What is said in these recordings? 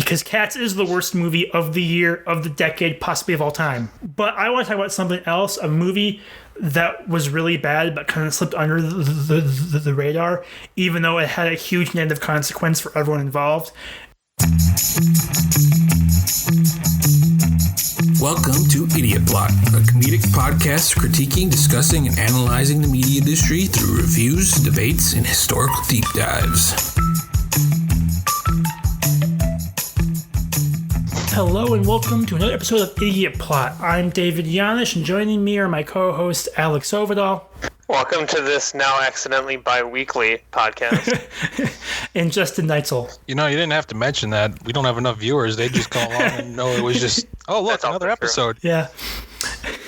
because Cats is the worst movie of the year, of the decade, possibly of all time. But I want to talk about something else, a movie that was really bad but kind of slipped under the radar, even though it had a huge negative consequence for everyone involved. Welcome to Idiot Plot, a comedic podcast critiquing, discussing, and analyzing the media industry through reviews, debates, and historical deep dives. Hello and welcome to another episode of Idiot Plot. I'm David Yanish, and joining me are my co-host Alex Ovidal. Welcome to this now accidentally bi-weekly podcast. And Justin Neitzel. You know, you didn't have to mention that. We don't have enough viewers. They just call along and know it was just, oh, look, another episode. Yeah.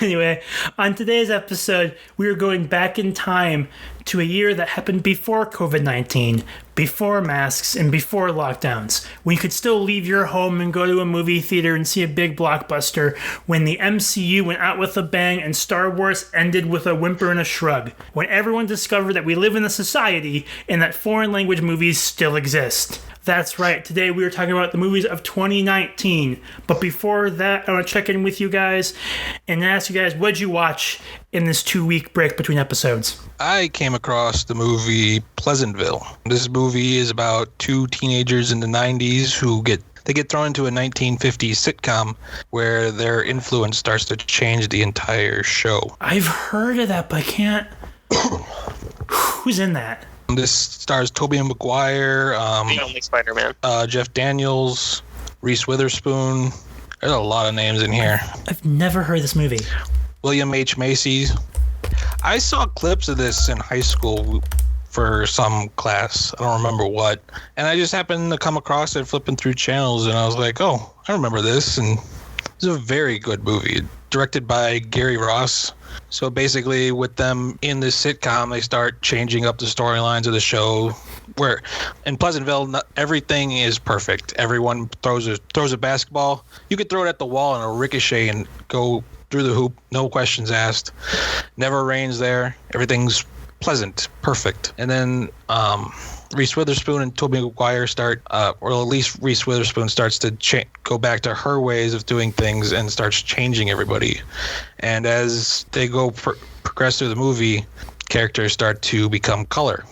Anyway, on today's episode, we are going back in time to a year that happened before COVID-19, before masks, and before lockdowns, when you could still leave your home and go to a movie theater and see a big blockbuster, when the MCU went out with a bang and Star Wars ended with a whimper and a shrug, when everyone discovered that we live in a society and that foreign language movies still exist. That's right, today we are talking about the movies of 2019. But before that, I want to check in with you guys and ask you guys, what did you watch in this 2-week break between episodes? I came across the movie Pleasantville. This movie is about two teenagers in the 90s who get thrown into a 1950s sitcom where their influence starts to change the entire show. I've heard of that, but I can't... Who's in that? This stars Tobey Maguire, the only Spider-Man. Jeff Daniels, Reese Witherspoon. There's a lot of names in here. I've never heard of this movie. William H. Macy. I saw clips of this in high school for some class. I don't remember what. And I just happened to come across it flipping through channels, and I was like, oh, I remember this. And it's a very good movie. Directed by Gary Ross. So basically, with them in this sitcom, they start changing up the storylines of the show. Where in Pleasantville, everything is perfect. Everyone throws a basketball. You could throw it at the wall and it'll ricochet and go through the hoop. No questions asked. Never rains there. Everything's pleasant, perfect. And then Reese Witherspoon and Tobey Maguire start, or at least Reese Witherspoon starts to go back to her ways of doing things and starts changing everybody. And as they go progress through the movie, characters start to become color,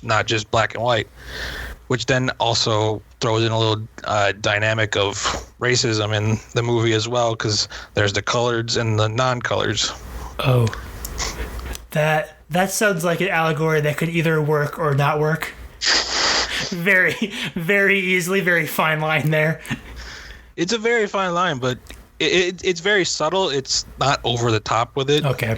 not just black and white, which then also throws in a little dynamic of racism in the movie as well, because there's the coloreds and the non-colors. Oh, that sounds like an allegory that could either work or not work. Very, very easily, very fine line there. It's a very fine line, but it's very subtle. It's not over the top with it. Okay.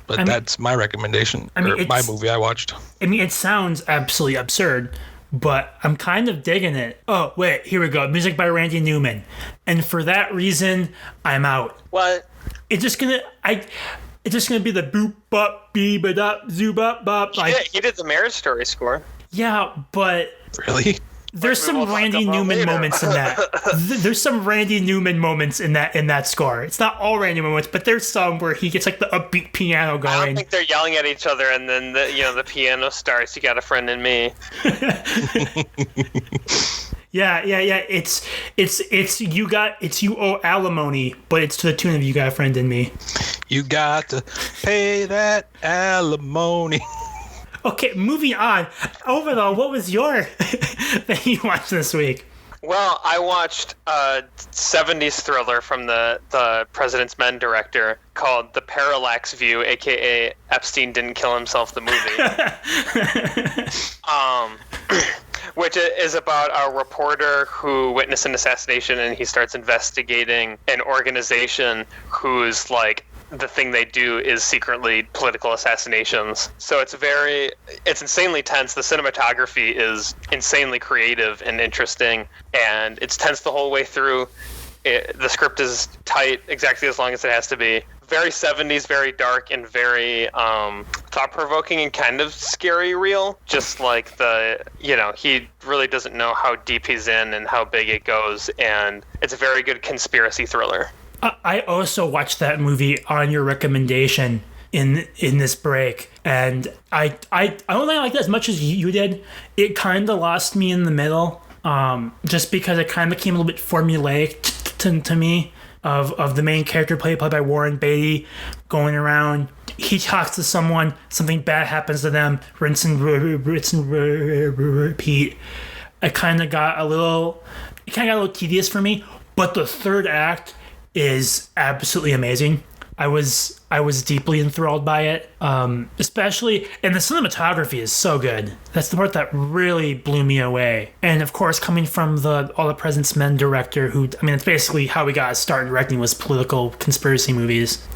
But that's my recommendation, my movie I watched. I mean, it sounds absolutely absurd, but I'm kind of digging it. Oh, wait, here we go. Music by Randy Newman. And for that reason, I'm out. What? It's just gonna be the boop bop bee ba dop zoo bop bop. He did the Marriage Story score. Yeah, but really, there's some Randy Newman moments in that. There's some Randy Newman moments in that score. It's not all Randy moments, but there's some where he gets like the upbeat piano going. I don't think they're yelling at each other, and then the piano starts. You got a friend in me. Yeah. It's you owe alimony, but it's to the tune of You Got a Friend in Me. You got to pay that alimony. Okay, moving on. Overall, what was your thing you watched this week? Well, I watched a 70s thriller from the President's Men director called The Parallax View, a.k.a. Epstein Didn't Kill Himself, the movie. Which is about a reporter who witnessed an assassination, and he starts investigating an organization whose, the thing they do is secretly political assassinations. So it's insanely tense. The cinematography is insanely creative and interesting, and it's tense the whole way through. The script is tight, exactly as long as it has to be. Very 70s, very dark, and very thought-provoking and kind of scary real. Just like he really doesn't know how deep he's in and how big it goes, and it's a very good conspiracy thriller. I also watched that movie on your recommendation in this break, and I don't think I liked it as much as you did. It kind of lost me in the middle. just because it kind of became a little bit formulaic to me of the main character played by Warren Beatty going around. He talks to someone, something bad happens to them, rinse and repeat. It kind of got a little tedious for me, but the third act is absolutely amazing. I was deeply enthralled by it, especially, and the cinematography is so good. That's the part that really blew me away. And of course, coming from the All the President's Men director, it's basically how we got started directing was political conspiracy movies.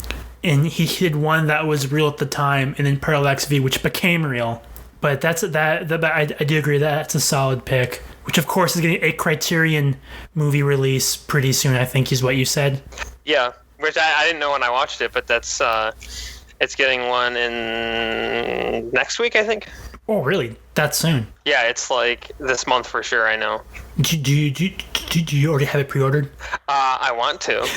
And he did one that was real at the time, and then Parallax V, which became real. But I do agree that that's a solid pick, which of course is getting a Criterion movie release pretty soon, I think is what you said. Yeah. Which I didn't know when I watched it, but that's it's getting one in next week, I think. Oh, really? That soon? Yeah, it's like this month for sure. I know. Do you already have it pre-ordered? I want to.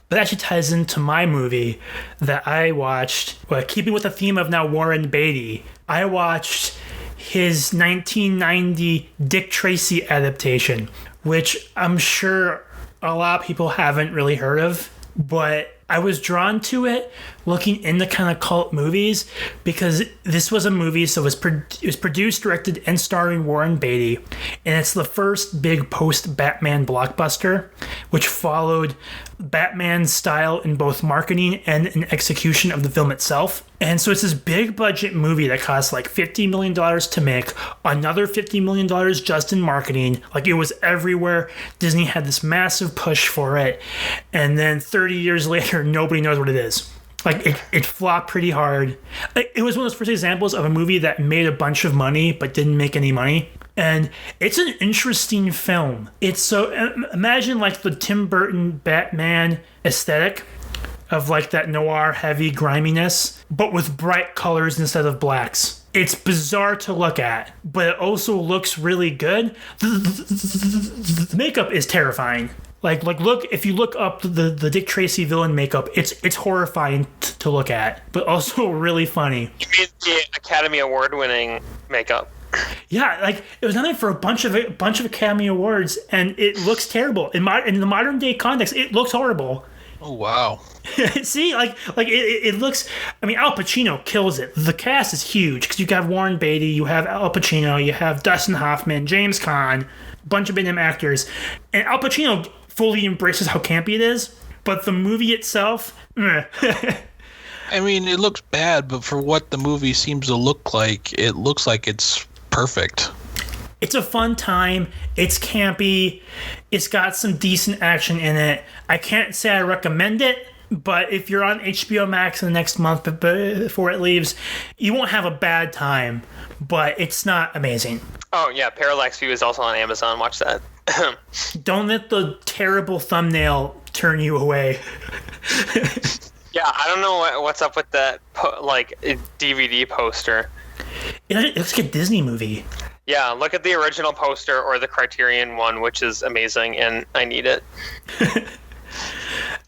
That actually ties into my movie that I watched. Well, keeping with the theme of now Warren Beatty, I watched his 1990 Dick Tracy adaptation, which I'm sure a lot of people haven't really heard of, but I was drawn to it looking into kind of cult movies because this was a movie, so it was produced, directed, and starring Warren Beatty, and it's the first big post-Batman blockbuster, which followed Batman's style in both marketing and in execution of the film itself. And so it's this big budget movie that cost like $50 million to make, another $50 million just in marketing. Like, it was everywhere. Disney had this massive push for it. And then 30 years later, nobody knows what it is. Like, it flopped pretty hard. It was one of those first examples of a movie that made a bunch of money but didn't make any money. And it's an interesting film. It's so, imagine like the Tim Burton Batman aesthetic of like that noir heavy griminess, but with bright colors instead of blacks. It's bizarre to look at, but it also looks really good. The makeup is terrifying. Like look, if you look up the Dick Tracy villain makeup, it's horrifying to look at, but also really funny. You mean the Academy Award winning makeup? Yeah, like it was nothing for a bunch of Academy Awards, and it looks terrible in the modern day context. It looks horrible. Oh wow! See, like it looks. I mean, Al Pacino kills it. The cast is huge because you have Warren Beatty, you have Al Pacino, you have Dustin Hoffman, James Caan, a bunch of big name actors, and Al Pacino fully embraces how campy it is. But the movie itself, I mean, it looks bad, but for what the movie seems to look like, it looks like it's perfect. It's a fun time. It's campy. It's got some decent action in it. I can't say I recommend it, but if you're on HBO Max in the next month before it leaves, you won't have a bad time, but it's not amazing. Oh, yeah. Parallax View is also on Amazon. Watch that. Don't let the terrible thumbnail turn you away. Yeah, I don't know what's up with that DVD poster. It looks like a Disney movie. Yeah, look at the original poster or the Criterion one, which is amazing, and I need it.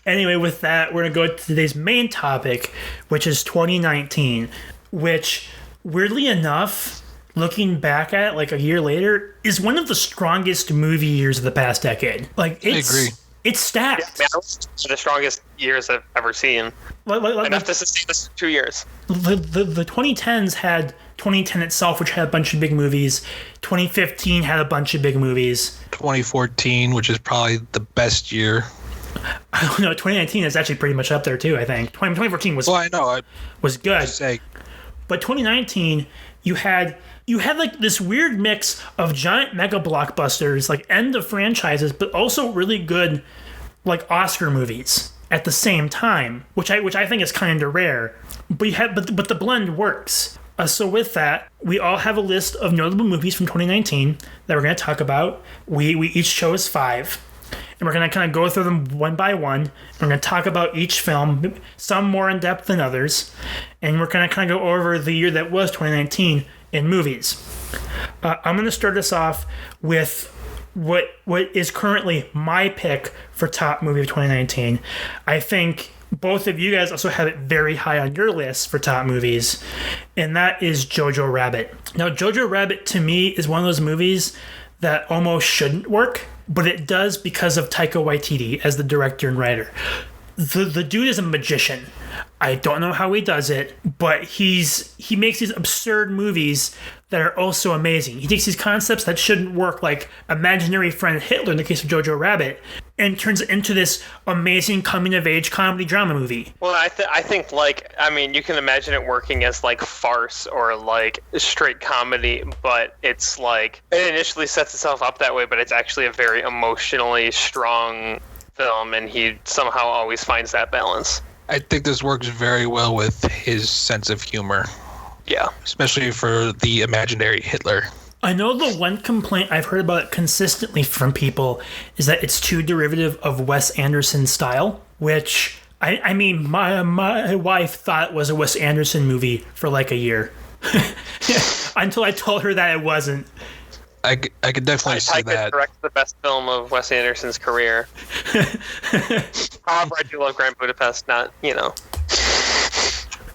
Anyway, with that, we're going to go to today's main topic, which is 2019, which, weirdly enough, looking back at it like a year later, is one of the strongest movie years of the past decade. Like, I agree. It's stacked. Yeah, it's the strongest years I've ever seen. Enough to sustain this for 2 years. The 2010s had 2010 itself, which had a bunch of big movies. 2015 had a bunch of big movies. 2014, which is probably the best year. I don't know. 2019 is actually pretty much up there too, I think. 2014 was was good. But 2019, you had like this weird mix of giant mega blockbusters, like end of franchises, but also really good like Oscar movies at the same time, which I think is kind of rare. But the blend works. So with that, we all have a list of notable movies from 2019 that we're going to talk about. We each chose 5. And we're going to kind of go through them one by one. We're going to talk about each film, some more in depth than others. And we're going to kind of go over the year that was 2019 in movies. I'm going to start us off with what is currently my pick for top movie of 2019. I think both of you guys also have it very high on your list for top movies, and that is Jojo Rabbit. Now, Jojo Rabbit, to me, is one of those movies that almost shouldn't work, but it does because of Taika Waititi as the director and writer. The dude is a magician. I don't know how he does it, but he makes these absurd movies that are also amazing. He takes these concepts that shouldn't work, like imaginary friend Hitler in the case of Jojo Rabbit, and turns it into this amazing coming-of-age comedy drama movie. Well, I think, like, I mean, you can imagine it working as, like, farce or, like, straight comedy, but it's, like, it initially sets itself up that way, but it's actually a very emotionally strong film, and he somehow always finds that balance. I think this works very well with his sense of humor. Yeah. Especially for the imaginary Hitler. I know the one complaint I've heard about it consistently from people is that it's too derivative of Wes Anderson's style, which, I mean, my wife thought it was a Wes Anderson movie for like a year. Until I told her that it wasn't. I could definitely see that. Direct the best film of Wes Anderson's career. However, I do love Grand Budapest, not, you know.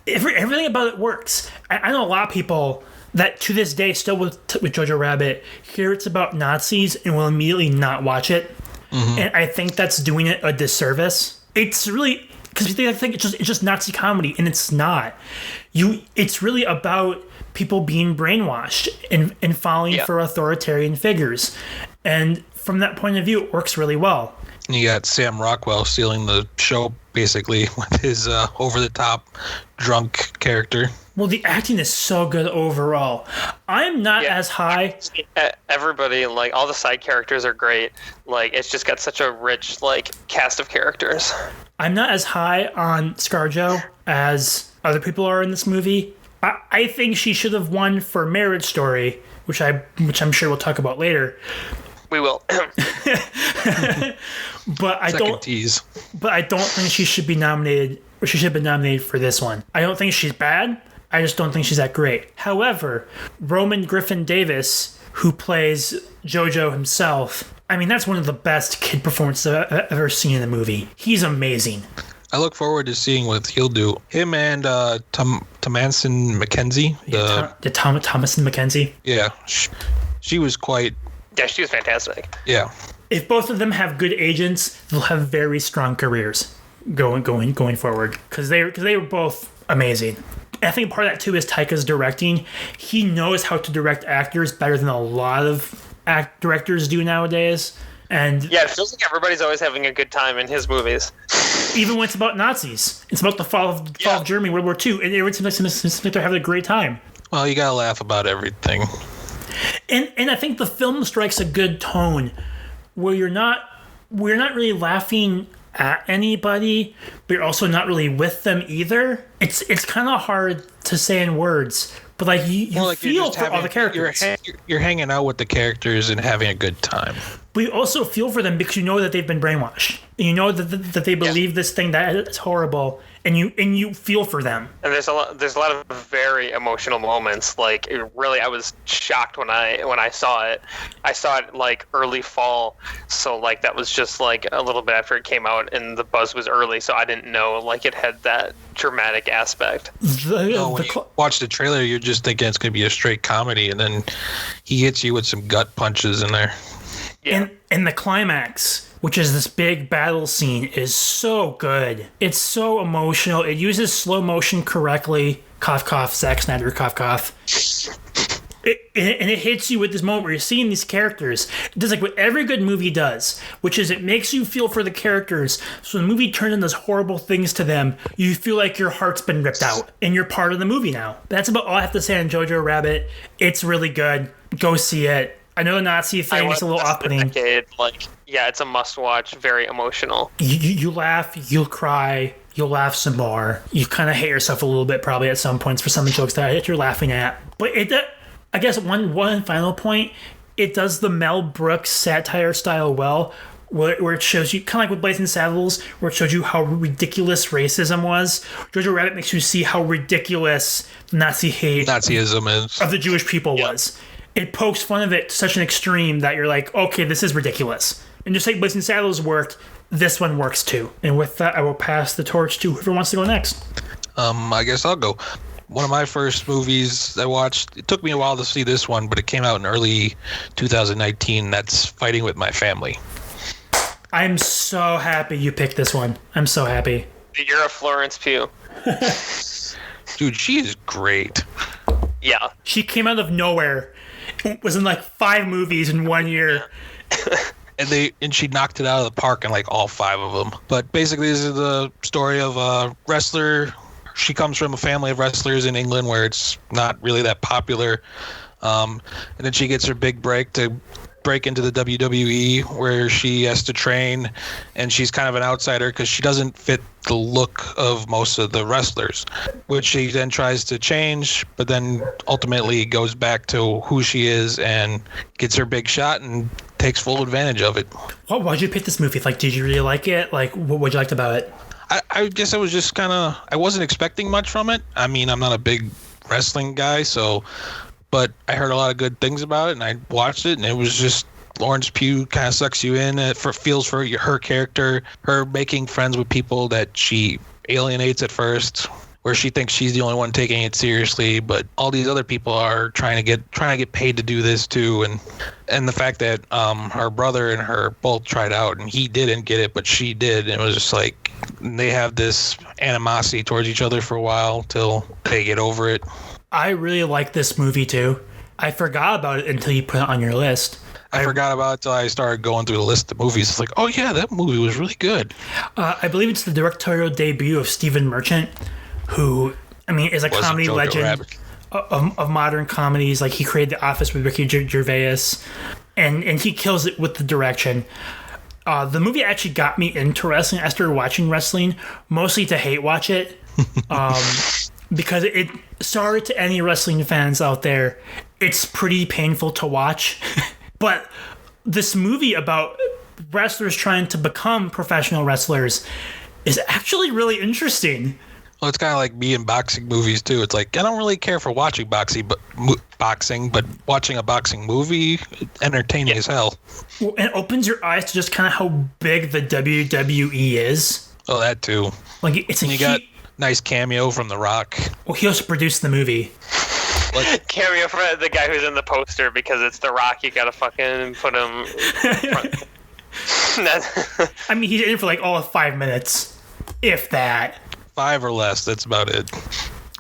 Everything about it works. I know a lot of people that to this day, still with Jojo Rabbit, hear it's about Nazis and will immediately not watch it. Mm-hmm. And I think that's doing it a disservice. It's really, because I think it's just Nazi comedy, and it's not. It's really about people being brainwashed and falling for authoritarian figures. And from that point of view, it works really well. You got Sam Rockwell stealing the show, basically, with his over-the-top drunk character. Well, the acting is so good overall. I'm not as high. Everybody, like, all the side characters are great. Like, it's just got such a rich, like, cast of characters. I'm not as high on ScarJo as other people are in this movie. I think she should have won for Marriage Story, which I'm sure we'll talk about later. We will. But I don't think she should be nominated, or she should have been nominated for this one. I don't think she's bad. I just don't think she's that great. However, Roman Griffin Davis, who plays Jojo himself, I mean, that's one of the best kid performances I've ever seen in a movie. He's amazing. I look forward to seeing what he'll do. Him and Thomasin McKenzie. Thomasin McKenzie. Yeah. She was quite... Yeah, she was fantastic. Yeah. If both of them have good agents, they'll have very strong careers going forward, because they were both amazing. And I think part of that too is Taika's directing. He knows how to direct actors better than a lot of directors do nowadays. And yeah, it feels like everybody's always having a good time in his movies. Even when it's about Nazis, it's about the fall of Germany, World War II, and everyone seems like they're having a great time. Well, you gotta laugh about everything. And I think the film strikes a good tone where we're not really laughing at anybody, but you're also not really with them either. It's kind of hard to say in words, but like you feel for all the characters. You're hanging out with the characters and having a good time. But you also feel for them because you know that they've been brainwashed. And you know that they believe this thing that it's horrible, and you feel for them. And there's a lot of very emotional moments. Like, really, I was shocked when I saw it. I saw it like early fall, so like that was just like a little bit after it came out, and the buzz was early, so I didn't know like it had that dramatic aspect. When you watch the trailer, you're just thinking it's going to be a straight comedy, and then he hits you with some gut punches in there. Yeah. And the climax, which is this big battle scene, is so good. It's so emotional. It uses slow motion correctly. Cough, cough, Zack Snyder, cough, cough. And it hits you with this moment where you're seeing these characters. It does like what every good movie does, which is it makes you feel for the characters. So the movie turns into those horrible things to them. You feel like your heart's been ripped out, and you're part of the movie now. That's about all I have to say on Jojo Rabbit. It's really good. Go see it. I know the Nazi thing is a little off-putting. Yeah, it's a must-watch. Very emotional. You laugh, you'll cry, you'll laugh some more. You kind of hate yourself a little bit probably at some points for some jokes that you're laughing at. But I guess one final point, it does the Mel Brooks satire style well, where it shows you, kind of like with Blazing Saddles, where it shows you how ridiculous racism was. Jojo Rabbit makes you see how ridiculous Nazi hate Nazism is of the Jewish people was. It pokes fun of it to such an extreme that you're like, okay, this is ridiculous. And just like Blazing Saddles worked, this one works too. And with that, I will pass the torch to whoever wants to go next. I guess I'll go. One of my first movies I watched, it took me a while to see this one, but it came out in early 2019. That's Fighting with My Family. I'm so happy you picked this one. I'm so happy. You're a Florence Pugh. Dude, she is great. Yeah. She came out of nowhere. Was in like 5 movies in 1 year. And she knocked it out of the park in like all 5 of them. But basically, this is the story of a wrestler. She comes from a family of wrestlers in England where it's not really that popular. And then she gets her big break to break into the WWE, where she has to train, and she's kind of an outsider because she doesn't fit the look of most of the wrestlers, which she then tries to change, but then ultimately goes back to who she is and gets her big shot and takes full advantage of it. Why'd you pick this movie? Like, did you really like it? Like, what'd you like about it? I guess I was just kind of, I wasn't expecting much from it. I mean, I'm not a big wrestling guy, but I heard a lot of good things about it, and I watched it, and it was just Florence Pugh kind of sucks you in. It feels for her character, her making friends with people that she alienates at first, where she thinks she's the only one taking it seriously, but all these other people are trying to get paid to do this too, and the fact that her brother and her both tried out and he didn't get it, but she did, and it was just like they have this animosity towards each other for a while till they get over it. I really like this movie too. I forgot about it until you put it on your list. I forgot about it until I started going through the list of movies. It's like, oh yeah, that movie was really good. I believe it's the directorial debut of Stephen Merchant, who, I mean, is a comedy Jojo legend of modern comedies. Like, he created The Office with Ricky Gervais, and he kills it with the direction. The movie actually got me into wrestling. I started watching wrestling mostly to hate watch it. Because it, sorry to any wrestling fans out there, it's pretty painful to watch. But this movie about wrestlers trying to become professional wrestlers is actually really interesting. Well, it's kind of like me in boxing movies too. It's like, I don't really care for watching boxing, but watching a boxing movie, entertaining as hell. Well, and it opens your eyes to just kind of how big the WWE is. Oh, that too. Like, it's you got nice cameo from The Rock. Well, he also produced the movie. Cameo for the guy who's in the poster, because it's The Rock. You gotta fucking put him. I mean, he's in it for like all of 5 minutes, if that. 5 or less. That's about it.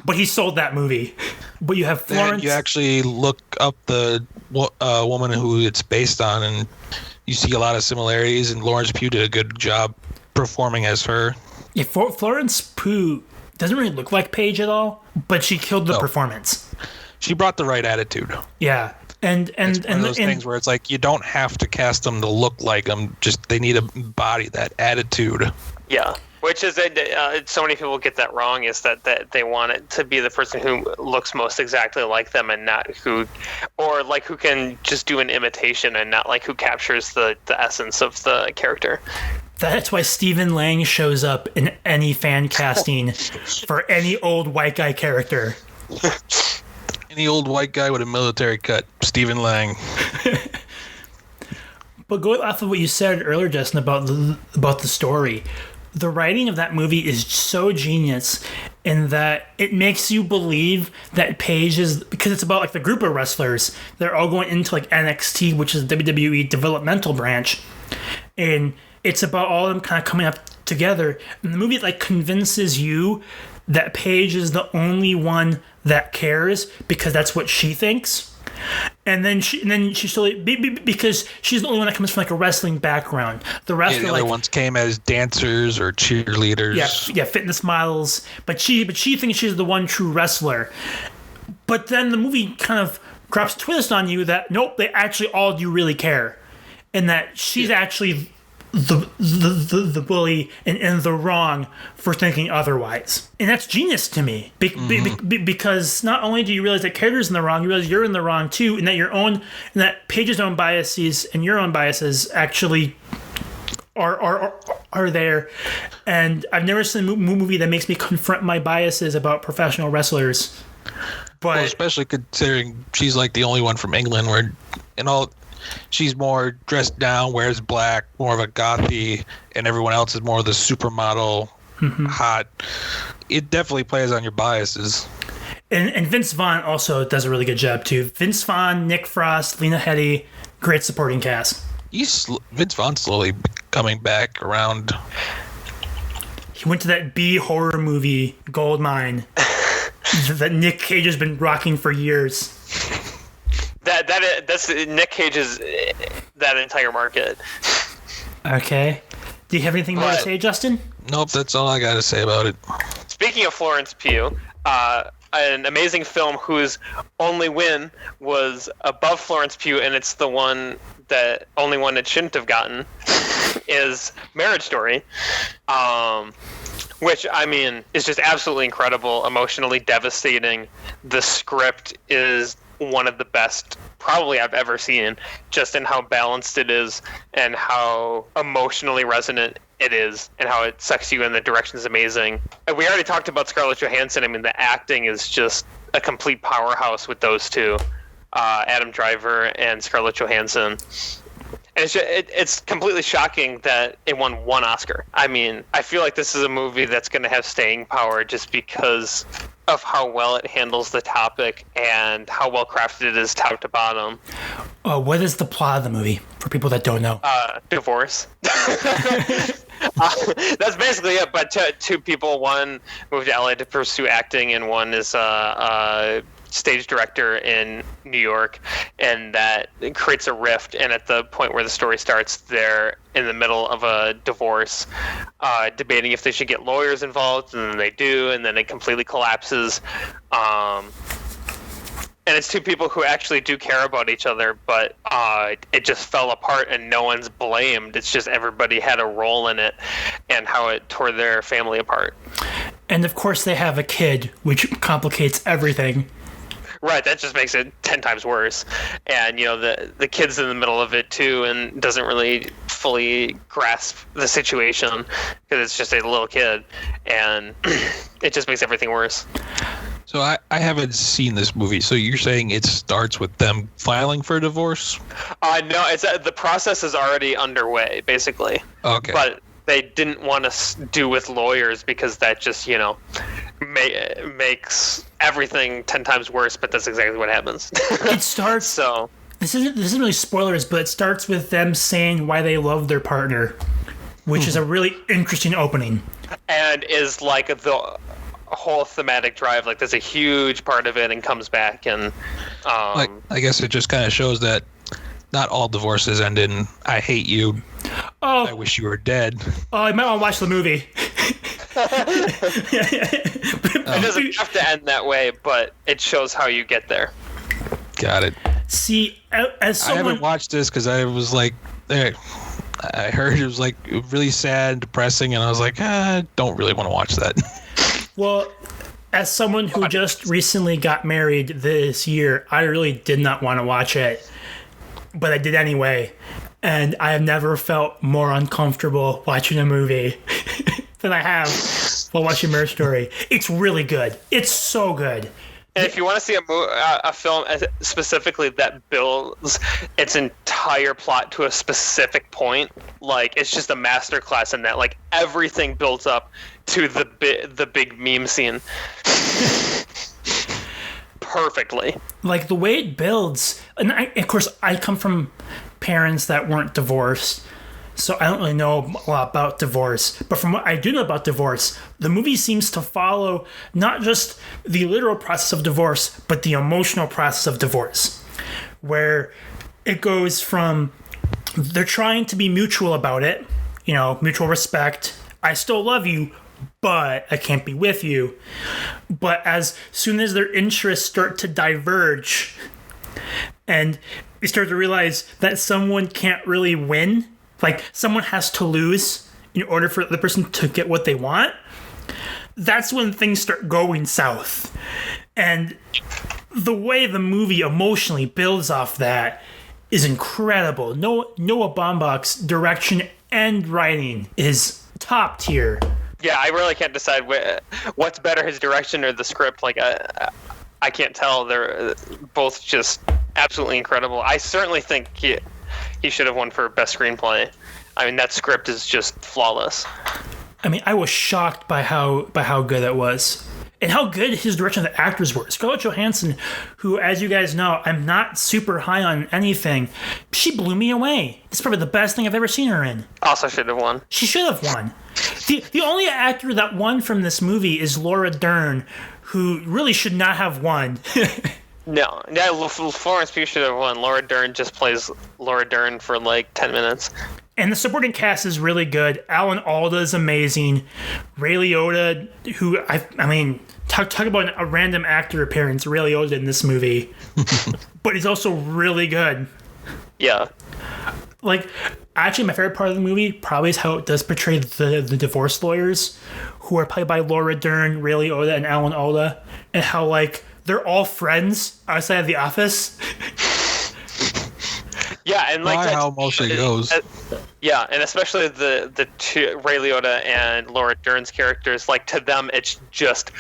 But he sold that movie. But you have Florence. Then you actually look up the woman who it's based on, and you see a lot of similarities. And Florence Pugh did a good job performing as her. Yeah, Florence Pugh doesn't really look like Paige at all, but she killed the performance. She brought the right attitude. Yeah, and it's one of those things where it's like, you don't have to cast them to look like them. Just they need to embody that attitude. Yeah, which is so many people get that wrong, is that they want it to be the person who looks most exactly like them, and not who can just do an imitation, and not like who captures the essence of the character. That's why Stephen Lang shows up in any fan casting for any old white guy character. Any old white guy with a military cut, Stephen Lang. But going off of what you said earlier, Justin, about the story, the writing of that movie is so genius in that it makes you believe that Paige is, because it's about like the group of wrestlers, they're all going into like NXT, which is the WWE developmental branch, and it's about all of them kind of coming up together. And the movie like convinces you that Paige is the only one that cares because that's what she thinks. And then she slowly, because she's the only one that comes from like a wrestling background. The rest the are other like, ones came as dancers or cheerleaders. Yeah, fitness models. But she thinks she's the one true wrestler. But then the movie kind of drops a twist on you that nope, they actually all do really care, and that she's actually the bully and in the wrong for thinking otherwise. And that's genius to me because not only do you realize that character's in the wrong, you realize you're in the wrong too, and that Paige's own biases and your own biases actually are there. And I've never seen a movie that makes me confront my biases about professional wrestlers. But especially considering she's like the only one from England where she's more dressed down, wears black, more of a gothy, and everyone else is more of the supermodel, hot. It definitely plays on your biases. And Vince Vaughn also does a really good job too. Vince Vaughn, Nick Frost, Lena Headey, great supporting cast. Vince Vaughn's slowly coming back around. He went to that B horror movie, Goldmine, that Nick Cage has been rocking for years. That's Nick Cage's that entire market. Okay. Do you have anything more to say, Justin? Nope, that's all I got to say about it. Speaking of Florence Pugh, an amazing film whose only win was above Florence Pugh, and it's the only one it shouldn't have gotten, is Marriage Story, which, I mean, is just absolutely incredible, emotionally devastating. The script is one of the best probably I've ever seen, just in how balanced it is and how emotionally resonant it is and how it sucks you in. The direction is amazing. And we already talked about Scarlett Johansson. I mean, the acting is just a complete powerhouse with those two, Adam Driver and Scarlett Johansson. And it's completely shocking that it won one Oscar. I mean, I feel like this is a movie that's going to have staying power just because of how well it handles the topic and how well crafted it is top to bottom. What is the plot of the movie for people that don't know? Divorce. That's basically it. But two people, one moved to LA to pursue acting, and one is stage director in New York, and that creates a rift. And at the point where the story starts, they're in the middle of a divorce, debating if they should get lawyers involved, and then they do, and then it completely collapses. And it's two people who actually do care about each other, but it just fell apart and no one's blamed. It's just everybody had a role in it and how it tore their family apart. And of course they have a kid, which complicates everything. Right, that just makes it 10 times worse. And, you know, the kid's in the middle of it, too, and doesn't really fully grasp the situation because it's just a little kid. And it just makes everything worse. So I haven't seen this movie. So you're saying it starts with them filing for divorce? No, it's the process is already underway, basically. Okay. But they didn't want to do with lawyers because that just, you know, makes everything 10 times worse, but that's exactly what happens. It starts... So This isn't really spoilers, but it starts with them saying why they love their partner, which is a really interesting opening. And is like the whole thematic drive, like there's a huge part of it and comes back and... I guess it just kind of shows that not all divorces end in, I hate you, I wish you were dead. Oh, you might want to watch the movie. It doesn't have to end that way, but it shows how you get there. Got it. See, as someone... I haven't watched this because I was like, I heard it was like really sad, depressing, and I was like, I don't really want to watch that. Well, as someone who just recently got married this year, I really did not want to watch it, but I did anyway. And I have never felt more uncomfortable watching a movie than I have while watching Marriage Story. It's really good. It's so good. And if you want to see a film specifically that builds its entire plot to a specific point, like it's just a masterclass in that. Like everything builds up to the big meme scene perfectly. Like the way it builds, and of course I come from parents that weren't divorced, so I don't really know a lot about divorce. But from what I do know about divorce, the movie seems to follow not just the literal process of divorce, but the emotional process of divorce, where it goes from they're trying to be mutual about it, you know, mutual respect. I still love you, but I can't be with you. But as soon as their interests start to diverge, and you start to realize that someone can't really win, like someone has to lose in order for the person to get what they want, that's when things start going south. And the way the movie emotionally builds off that is incredible. Noah Baumbach's direction and writing is top tier. Yeah, I really can't decide what's better, his direction or the script. Like, I can't tell. They're both just absolutely incredible. I certainly think he should have won for best screenplay. I mean, that script is just flawless. I mean, I was shocked by how good it was. and how good his direction of the actors were. Scarlett Johansson, who, as you guys know, I'm not super high on anything, she blew me away. It's probably the best thing I've ever seen her in. Also should have won. She should have won. The only actor that won from this movie is Laura Dern, who really should not have won. No, Florence Pugh should have won. Laura Dern just plays Laura Dern for like 10 minutes. And the supporting cast is really good. Alan Alda is amazing. Ray Liotta, who, I mean, talk about a random actor appearance, Ray Liotta in this movie. But he's also really good. Yeah. Like, actually, my favorite part of the movie probably is how it does portray the divorce lawyers, who are played by Laura Dern, Ray Liotta, and Alan Alda, and how, like, they're all friends outside of the office. Yeah, and like how most it goes. Yeah, and especially the two, Ray Liotta and Laura Dern's characters, like, to them it's just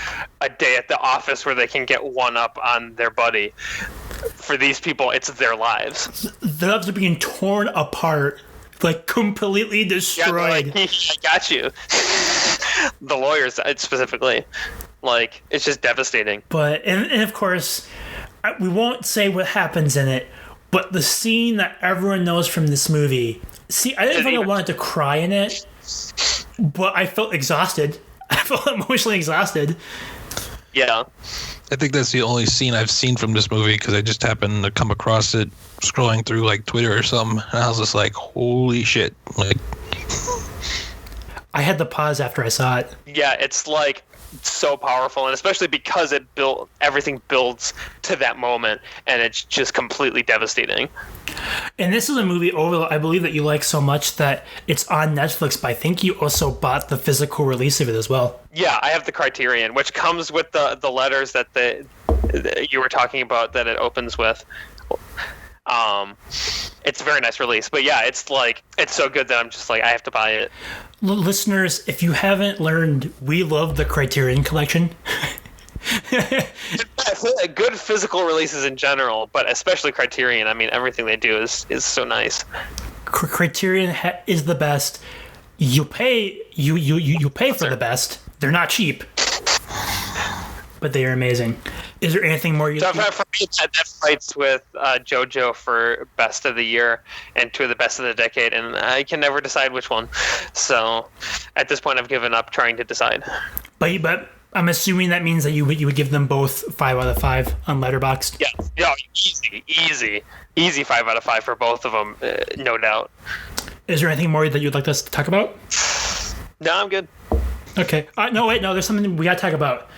a day at the office where they can get one up on their buddy. For these people, it's their lives. Their lives are being torn apart, like completely destroyed. Yeah, like, I got you. The lawyers specifically, like, it's just devastating. But and of course, we won't say what happens in it. But the scene that everyone knows from this movie, I didn't think I wanted to cry in it, but I felt exhausted. I felt emotionally exhausted. Yeah. I think that's the only scene I've seen from this movie because I just happened to come across it scrolling through like Twitter or something, and I was just like, holy shit. Like, I had to pause after I saw it. Yeah, it's like so powerful, and especially because everything builds to that moment, and it's just completely devastating. And this is a movie, I believe, that you like so much that it's on Netflix, but I think you also bought the physical release of it as well. Yeah, I have the Criterion, which comes with the letters that you were talking about that it opens with. It's a very nice release, but yeah, it's so good that I'm just like, I have to buy it. Listeners, if you haven't learned, we love the Criterion Collection. Good physical releases in general, but especially Criterion. I mean, everything they do is so nice. Criterion is the best. You pay for the best. They're not cheap, but they are amazing. Is there anything more So for me, that fights with Jojo for best of the year and two of the best of the decade, and I can never decide which one. So at this point, I've given up trying to decide. But I'm assuming that means that you would give them both 5 out of 5 on Letterboxd. Yeah, easy 5 out of 5 for both of them, no doubt. Is there anything more that you'd like us to talk about? No, I'm good. Okay. No, there's something we got to talk about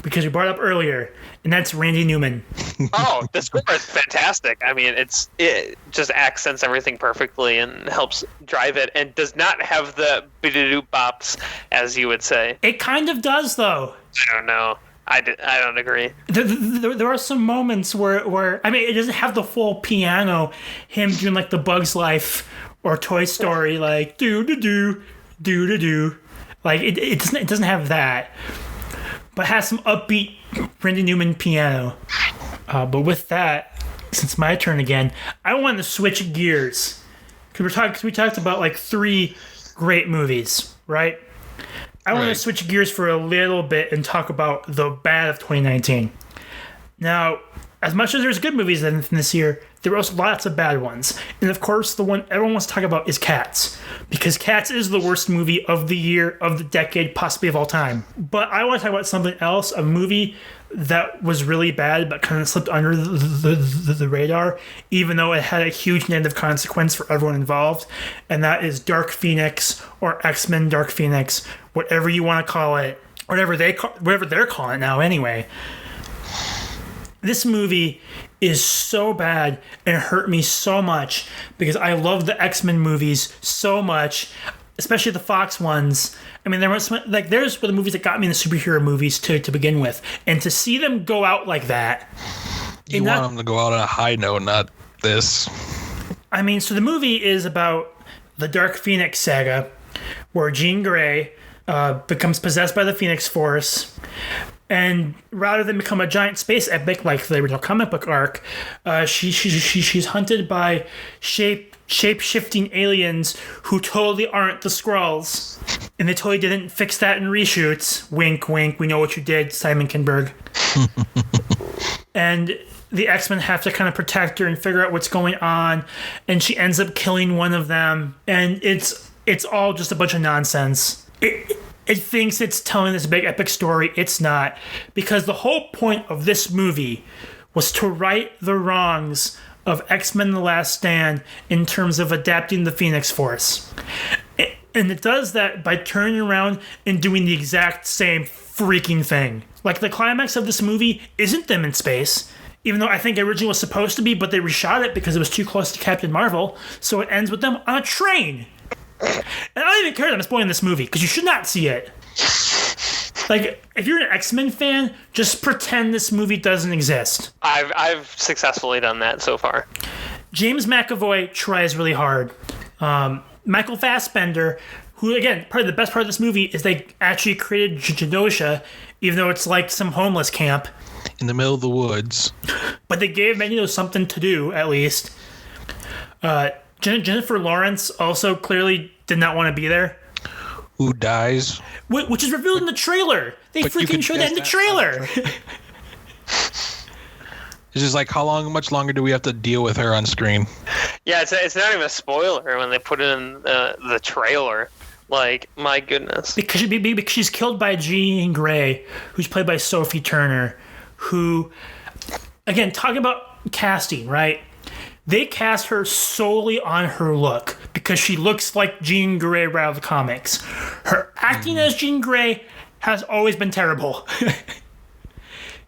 because you brought it up earlier, and that's Randy Newman. Oh, the score is fantastic. I mean, it just accents everything perfectly and helps drive it, and does not have the bidoo bops, as you would say. It kind of does, though. I don't know. I don't agree. There are some moments where I mean, it doesn't have the full piano, him doing like the Bug's Life or Toy Story, like do do do do do do. Like it doesn't have that, but it has some upbeat Randy Newman piano. But with that, since it's my turn again, I want to switch gears because we talked about like 3 great movies, right? I want to switch gears for a little bit and talk about the bad of 2019. Now, as much as there's good movies in this year, there were also lots of bad ones. And of course, the one everyone wants to talk about is Cats. Because Cats is the worst movie of the year, of the decade, possibly of all time. But I want to talk about something else, a movie that was really bad but kind of slipped under the radar, even though it had a huge negative consequence for everyone involved. And that is Dark Phoenix, or X-Men Dark Phoenix, whatever you want to call it, whatever they're calling it now anyway. This movie is so bad and it hurt me so much because I love the X-Men movies so much, especially the Fox ones. I mean, there's were the movies that got me in the superhero movies to begin with, and to see them go out like that. You want them to go out on a high note, not this. I mean, so the movie is about the Dark Phoenix saga, where Jean Grey becomes possessed by the Phoenix Force. And rather than become a giant space epic like the original comic book arc, she's hunted by shape-shifting aliens who totally aren't the Skrulls. And they totally didn't fix that in reshoots. Wink, wink. We know what you did, Simon Kinberg. And the X-Men have to kind of protect her and figure out what's going on. And she ends up killing one of them. And it's all just a bunch of nonsense. It thinks it's telling this big epic story. It's not. Because the whole point of this movie was to right the wrongs of X-Men The Last Stand in terms of adapting the Phoenix Force. And it does that by turning around and doing the exact same freaking thing. Like, the climax of this movie isn't them in space, even though I think it originally was supposed to be, but they reshot it because it was too close to Captain Marvel, so it ends with them on a train. And I don't even care that I'm spoiling this movie, because you should not see it. Like, if you're an X-Men fan, just pretend this movie doesn't exist. I've successfully done that so far. James McAvoy tries really hard. Michael Fassbender, who, again, probably the best part of this movie is they actually created Genosha, even though it's like some homeless camp. In the middle of the woods. But they gave Magneto something to do, at least. Jennifer Lawrence also clearly did not want to be there. Who dies? Which is revealed in the trailer. They freaking showed that in the trailer. It's just like, much longer do we have to deal with her on screen? Yeah, it's not even a spoiler when they put it in the trailer. Like, my goodness. Because she's killed by Jean Grey, who's played by Sophie Turner, who, again, talking about casting, right? They cast her solely on her look because she looks like Jean Grey right out of the comics. Her acting as Jean Grey has always been terrible.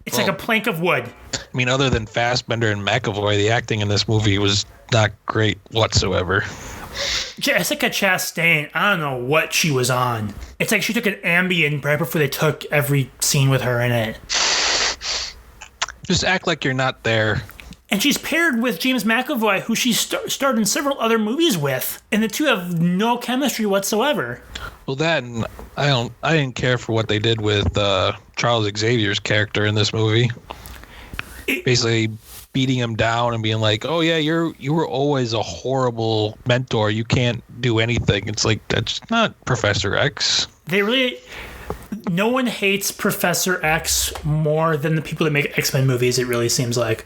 It's like a plank of wood. I mean, other than Fassbender and McAvoy, the acting in this movie was not great whatsoever. Jessica Chastain, I don't know what she was on. It's like she took an Ambien right before they took every scene with her in it. Just act like you're not there. And she's paired with James McAvoy, who she starred in several other movies with, and the two have no chemistry whatsoever. Well, that and I didn't care for what they did with Charles Xavier's character in this movie. Basically beating him down and being like, "Oh yeah, you were always a horrible mentor. You can't do anything." It's like, that's not Professor X. No one hates Professor X more than the people that make X-Men movies, it really seems like.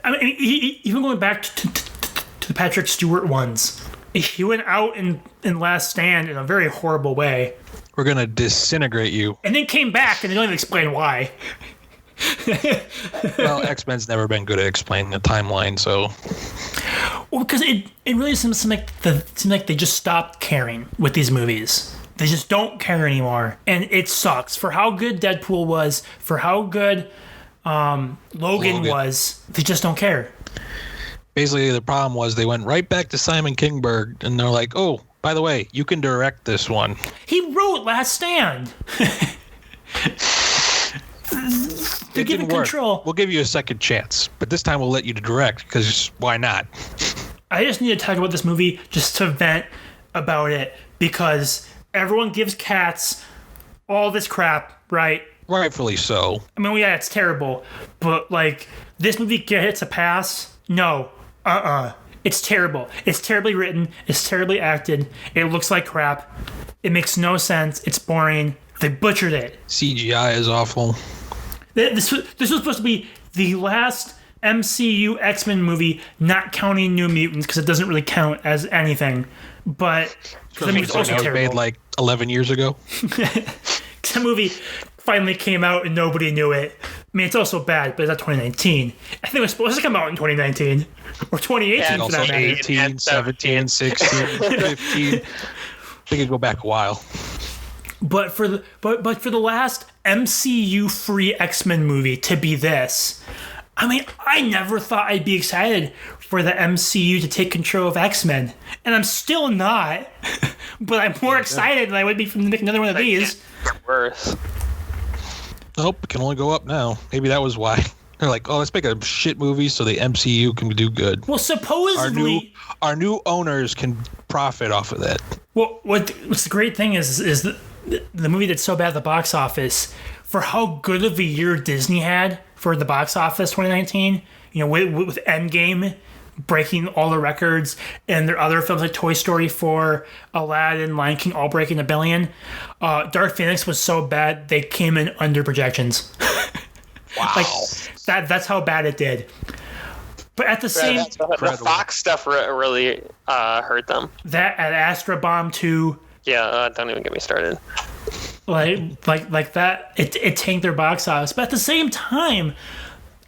I mean, even going back to the Patrick Stewart ones, he went out in Last Stand in a very horrible way. We're going to disintegrate you. And then came back, and they don't even explain why. Well, X-Men's never been good at explaining the timeline, so... Well, because it really seems like they just stopped caring with these movies. They just don't care anymore. And it sucks. For how good Deadpool was, for how good Logan was, they just don't care. Basically, the problem was they went right back to Simon Kinberg, and they're like, "Oh, by the way, you can direct this one." He wrote Last Stand. They're giving control. We'll give you a second chance, but this time we'll let you direct, because why not? I just need to talk about this movie just to vent about it, because everyone gives Cats all this crap, right? Rightfully so. I mean, yeah, it's terrible, but like, this movie gets a pass? No. It's terrible. It's terribly written. It's terribly acted. It looks like crap. It makes no sense. It's boring. They butchered it. CGI is awful. This was supposed to be the last MCU X-Men movie, not counting New Mutants, because it doesn't really count as anything. But the movie's also terrible. Made like 11 years ago. The movie finally came out and nobody knew it. I mean, it's also bad, but it's not 2019. I think it was supposed to come out in 2019 or 2018 for that matter. 18, 17, 16, 15. They could go back a while. But for the last MCU-free X-Men movie to be this, I mean, I never thought I'd be excited for the MCU to take control of X-Men, and I'm still not. But I'm more excited than I would be from to make another one of these. Worse. Nope, it can only go up now. Maybe that was why. They're like, "Oh, let's make a shit movie so the MCU can do good." Well, supposedly our new owners can profit off of that. Well, what's the great thing is the movie that's so bad at the box office, for how good of a year Disney had for the box office 2019, you know, with Endgame breaking all the records, and their other films like Toy Story 4, Aladdin, Lion King, all breaking $1 billion. Dark Phoenix was so bad they came in under projections. Wow. That's how bad it did. But at the same, the Fox stuff really hurt them. That at Astra Bomb 2. Yeah, don't even get me started. Like that, it tanked their box office. But at the same time,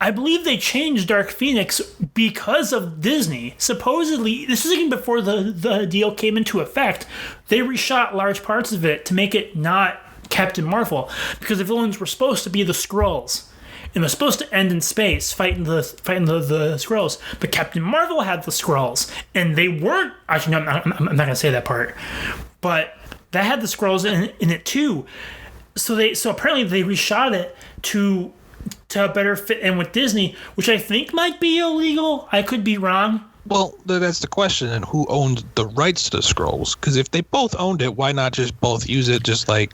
I believe they changed Dark Phoenix because of Disney. Supposedly, this is even before the deal came into effect. They reshot large parts of it to make it not Captain Marvel, because the villains were supposed to be the Skrulls. And it was supposed to end in space, fighting the Skrulls. But Captain Marvel had the Skrulls, and they weren't. Actually, no, I'm not going to say that part. But that had the Skrulls in it too. So apparently they reshot it to better fit in with Disney, which I think might be illegal. I could be wrong. Well, that's the question. And who owned the rights to the Skrulls? Because if they both owned it, why not just both use it, just like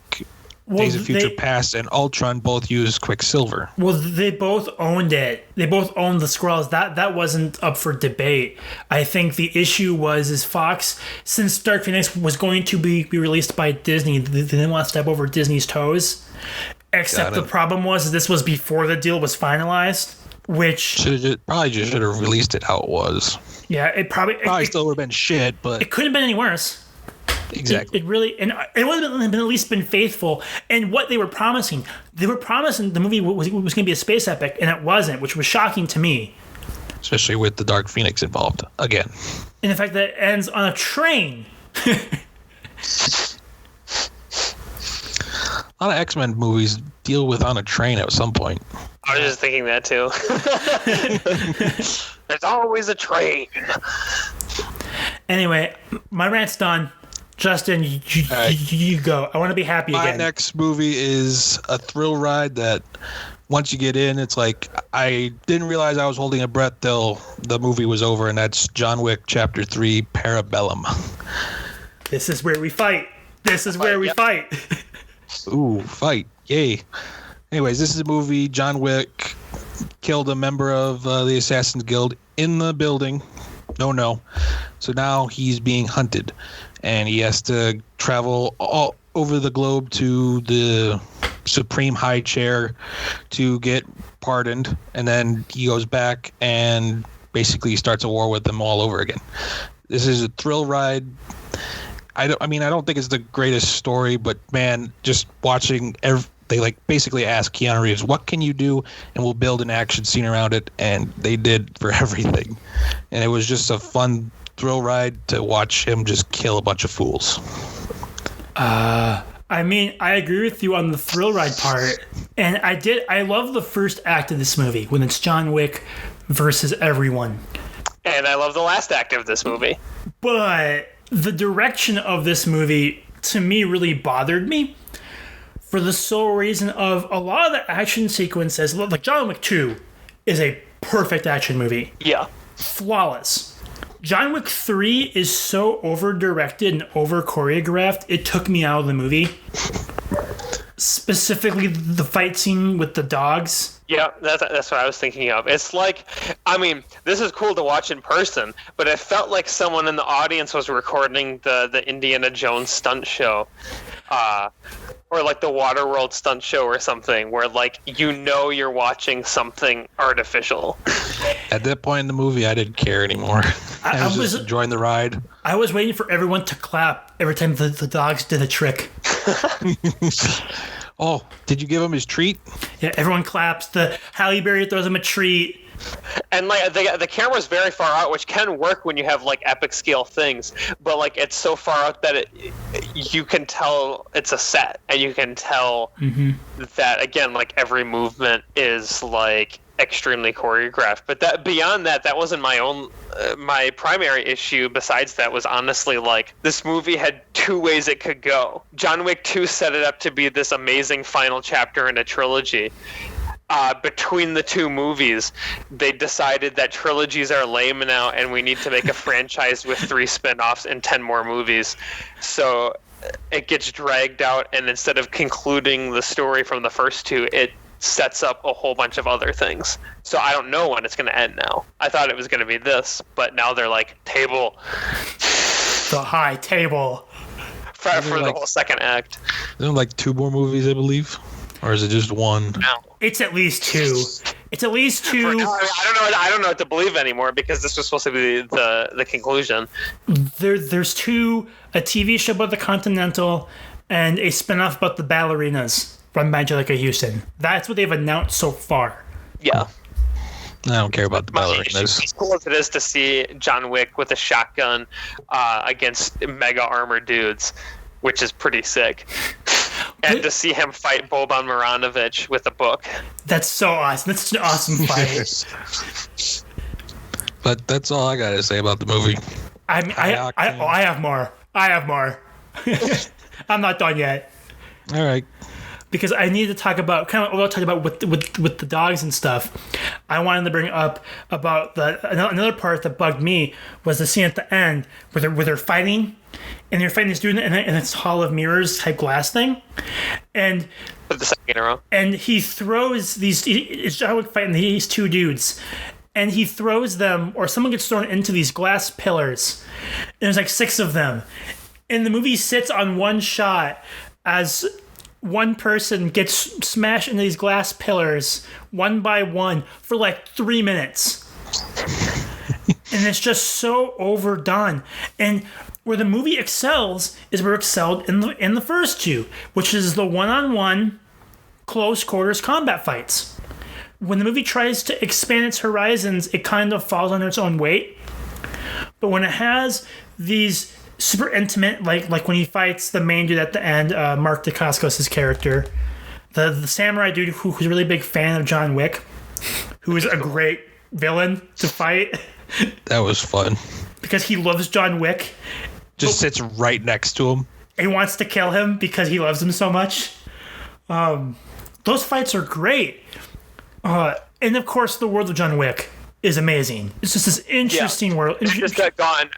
Days of Future Past and Ultron both use Quicksilver? Well, they both owned it. They both owned the Skrulls. That wasn't up for debate. I think the issue is Fox, since Dark Phoenix was going to be released by Disney, they didn't want to step over Disney's toes. Except the problem was this was before the deal was finalized, which probably just should have released it how it was. Yeah, it probably still would have been shit, but it couldn't have been any worse. Exactly. It really, and it would have been at least been faithful. And what they were promising the movie was going to be a space epic, and it wasn't, which was shocking to me. Especially with the Dark Phoenix involved again. And the fact that it ends on a train. A lot of X-Men movies deal with on a train at some point. I was just thinking that too. There's always a train. Anyway, my rant's done. Justin, you go. I want to be happy again. My next movie is a thrill ride that once you get in, it's like I didn't realize I was holding a breath till the movie was over, and that's John Wick Chapter 3, Parabellum. This is where we fight. This is where we fight. Ooh, fight. Yay. Anyways, this is a movie. John Wick killed a member of the Assassin's Guild in the building. No. So now he's being hunted, and he has to travel all over the globe to the Supreme High Chair to get pardoned, and then he goes back and basically starts a war with them all over again. This is a thrill ride. I don't think it's the greatest story, but man, just watching they like basically ask Keanu Reeves, what can you do? And we'll build an action scene around it. And they did for everything. And it was just a fun thrill ride to watch him just kill a bunch of fools. I agree with you on the thrill ride part. And I love the first act of this movie when it's John Wick versus everyone. And I love the last act of this movie. But the direction of this movie, to me, really bothered me. For the sole reason of a lot of the action sequences, like John Wick 2 is a perfect action movie. Yeah. Flawless. John Wick 3 is so over-directed and over-choreographed, it took me out of the movie. Specifically, the fight scene with the dogs. Yeah, that's what I was thinking of. It's like, this is cool to watch in person, but it felt like someone in the audience was recording the Indiana Jones stunt show. Or like the Waterworld stunt show or something, where you're watching something artificial. At that point in the movie, I didn't care anymore. I was just enjoying the ride. I was waiting for everyone to clap every time the dogs did a trick. Oh, did you give him his treat? Yeah, everyone claps. The Halle Berry throws him a treat. And the camera's very far out, which can work when you have epic scale things, but it's so far out that you can tell it's a set, and you can tell that again, every movement is extremely choreographed. But that wasn't my primary issue. Besides that was honestly this movie had two ways it could go. John Wick 2 set it up to be this amazing final chapter in a trilogy. Between the two movies, they decided that trilogies are lame now, and we need to make a franchise with 3 spin-offs and 10 more movies. So it gets dragged out, and instead of concluding the story from the first two, it sets up a whole bunch of other things. So I don't know when it's going to end now. I thought it was going to be this, but now they're like, table. The high table. For the whole second act. Isn't like 2 more movies, I believe? Or is it just 1? No. It's at least 2. It's at least 2. I don't know what to believe anymore because this was supposed to be the conclusion. There's 2, a TV show about the Continental and a spinoff about the ballerinas from Angelica Houston. That's what they've announced so far. Yeah. I don't care about the ballerinas. As cool as it is to see John Wick with a shotgun against mega armored dudes, which is pretty sick. And to see him fight Boban Marjanovic with a book. That's so awesome. That's such an awesome fight. But that's all I got to say about the movie. I have more. I'm not done yet. All right. Because I need to talk about with the dogs and stuff. I wanted to bring up about another part that bugged me was the scene at the end where they're fighting, and they're fighting this dude in this Hall of Mirrors type glass thing, and for the second in a row. And he throws it's John Wick fighting these 2 dudes, and he throws them, or someone gets thrown into these glass pillars, and there's like 6 of them, and the movie sits on one shot as one person gets smashed into these glass pillars one by one for like 3 minutes. And it's just so overdone. And where the movie excels is where it excelled in the first 2, which is the one-on-one close quarters combat fights. When the movie tries to expand its horizons, it kind of falls under its own weight. But when it has these super intimate, like when he fights the main dude at the end, Mark Dacascos' character, the samurai dude who's a really big fan of John Wick, who is a great villain to fight. That was fun. Because he loves John Wick. Just sits right next to him. He wants to kill him because he loves him so much. Those fights are great. And of course, the world of John Wick is amazing. It's just this interesting world. It's just gone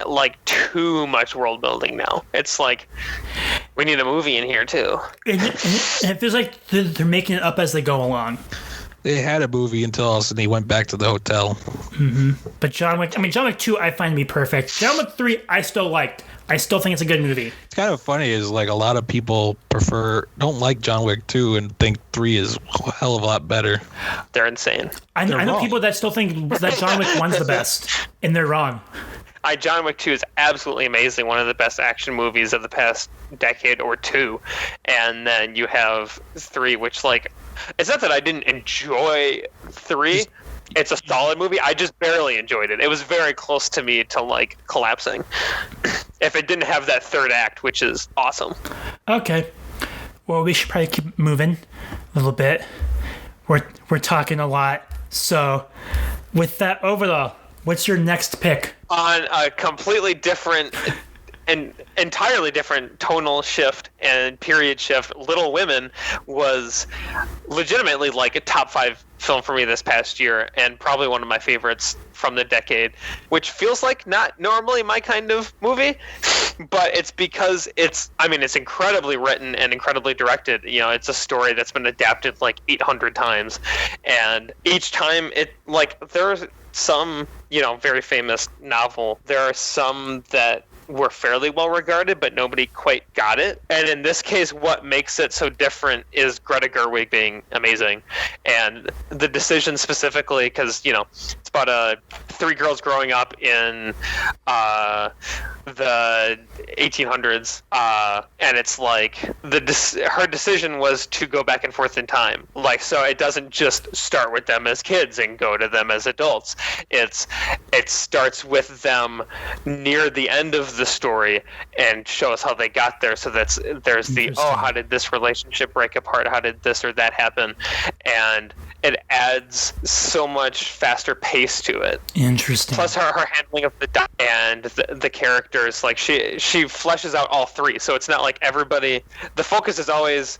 like too much world building now. It's like we need a movie in here too. And it feels like they're making it up as they go along. They had a movie until all of a sudden he went back to the hotel. Mm-hmm. But John Wick 2 I find to be perfect. John Wick 3 I still liked. I still think it's a good movie. It's kind of funny is like a lot of people don't like John Wick 2 and think 3 is a hell of a lot better. They're insane. I know people that still think that John Wick 1's the best, and they're wrong. John Wick 2 is absolutely amazing. One of the best action movies of the past decade or 2. And then you have 3, which like, it's not that I didn't enjoy 3. It's a solid movie. I just barely enjoyed it. It was very close to me to like collapsing. If it didn't have that third act, which is awesome. Okay. Well, we should probably keep moving a little bit. We're talking a lot. So, with that overall, what's your next pick? On a completely different and entirely different tonal shift and period shift, Little Women was legitimately like a top 5 film for me this past year, and probably one of my favorites from the decade, which feels like not normally my kind of movie, but it's because it's incredibly written and incredibly directed. You know, it's a story that's been adapted like 800 times, and each time there's some, very famous novel. There are some that were fairly well regarded, but nobody quite got it. And in this case, what makes it so different is Greta Gerwig being amazing. And the decision specifically, because, it's about 3 girls growing up in the 1800s. And it's like her decision was to go back and forth in time. Like, so it doesn't just start with them as kids and go to them as adults. It starts with them near the end of the story and shows how they got there. So there's how did this relationship break apart? How did this or that happen? And it adds so much faster pace to it. Interesting. Plus her handling of the and the characters, like she fleshes out all 3. So it's not like everybody. The focus is always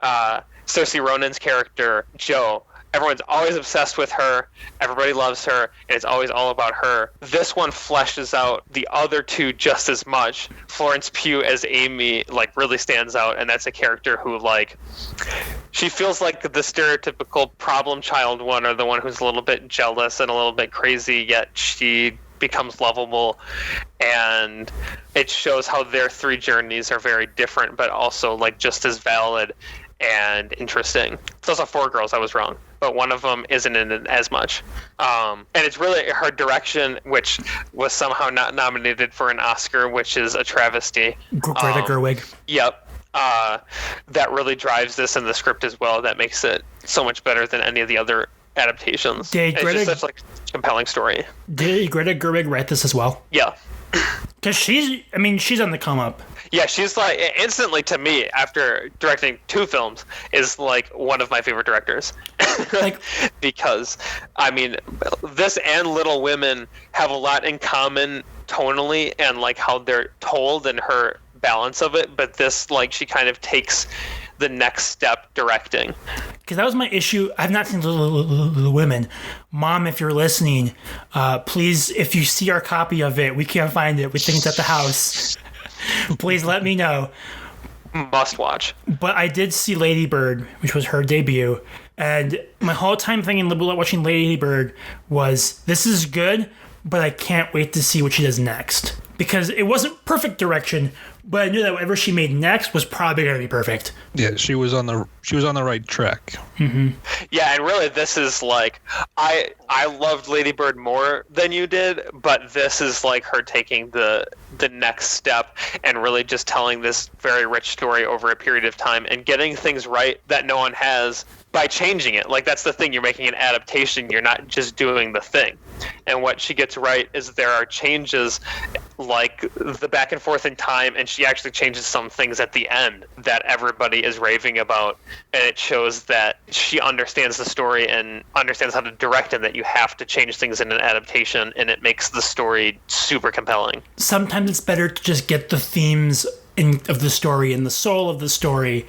Saoirse Ronan's character Jo. Everyone's always obsessed with her. Everybody loves her, and it's always all about her. This one fleshes out the other 2 just as much. Florence Pugh as Amy, really stands out, and that's a character who, she feels like the stereotypical problem child one, or the one who's a little bit jealous and a little bit crazy, yet she becomes lovable. And it shows how their three journeys are very different, but also like just as valid and interesting. It's also four girls, I was wrong, but one of them isn't in it as much. And it's really her direction, which was somehow not nominated for an Oscar, which is a travesty. Greta Gerwig. Yep. That really drives this in the script as well. That makes it so much better than any of the other adaptations. It's just such like a compelling story. Did Greta Gerwig write this as well? Yeah. Because she's on the come up. Yeah, she's like instantly to me after directing 2 films is like one of my favorite directors. Like, because I mean, this and Little Women have a lot in common tonally and like how they're told and her balance of it, but this like she kind of takes the next step directing. Because that was my issue. I've not seen Little Women. Mom, if you're listening, please, if you see our copy of it, we can't find it. We think it's at the house. Please let me know. Must watch. But I did see Lady Bird, which was her debut, and my whole time thinking about watching Lady Bird was, this is good, but I can't wait to see what she does next. Because it wasn't perfect direction, but I knew that whatever she made next was probably going to be perfect. Yeah, she was on the right track. Mm-hmm. Yeah, and really this is like I loved Lady Bird more than you did, but this is like her taking the next step and really just telling this very rich story over a period of time and getting things right that no one has by changing it. Like, that's the thing, you're making an adaptation, you're not just doing the thing. And what she gets right is there are changes, like the back and forth in time, and she actually changes some things at the end that everybody is raving about, and it shows that she understands the story and understands how to direct, and that you have to change things in an adaptation, and it makes the story super compelling. Sometimes it's better to just get the themes of the story and the soul of the story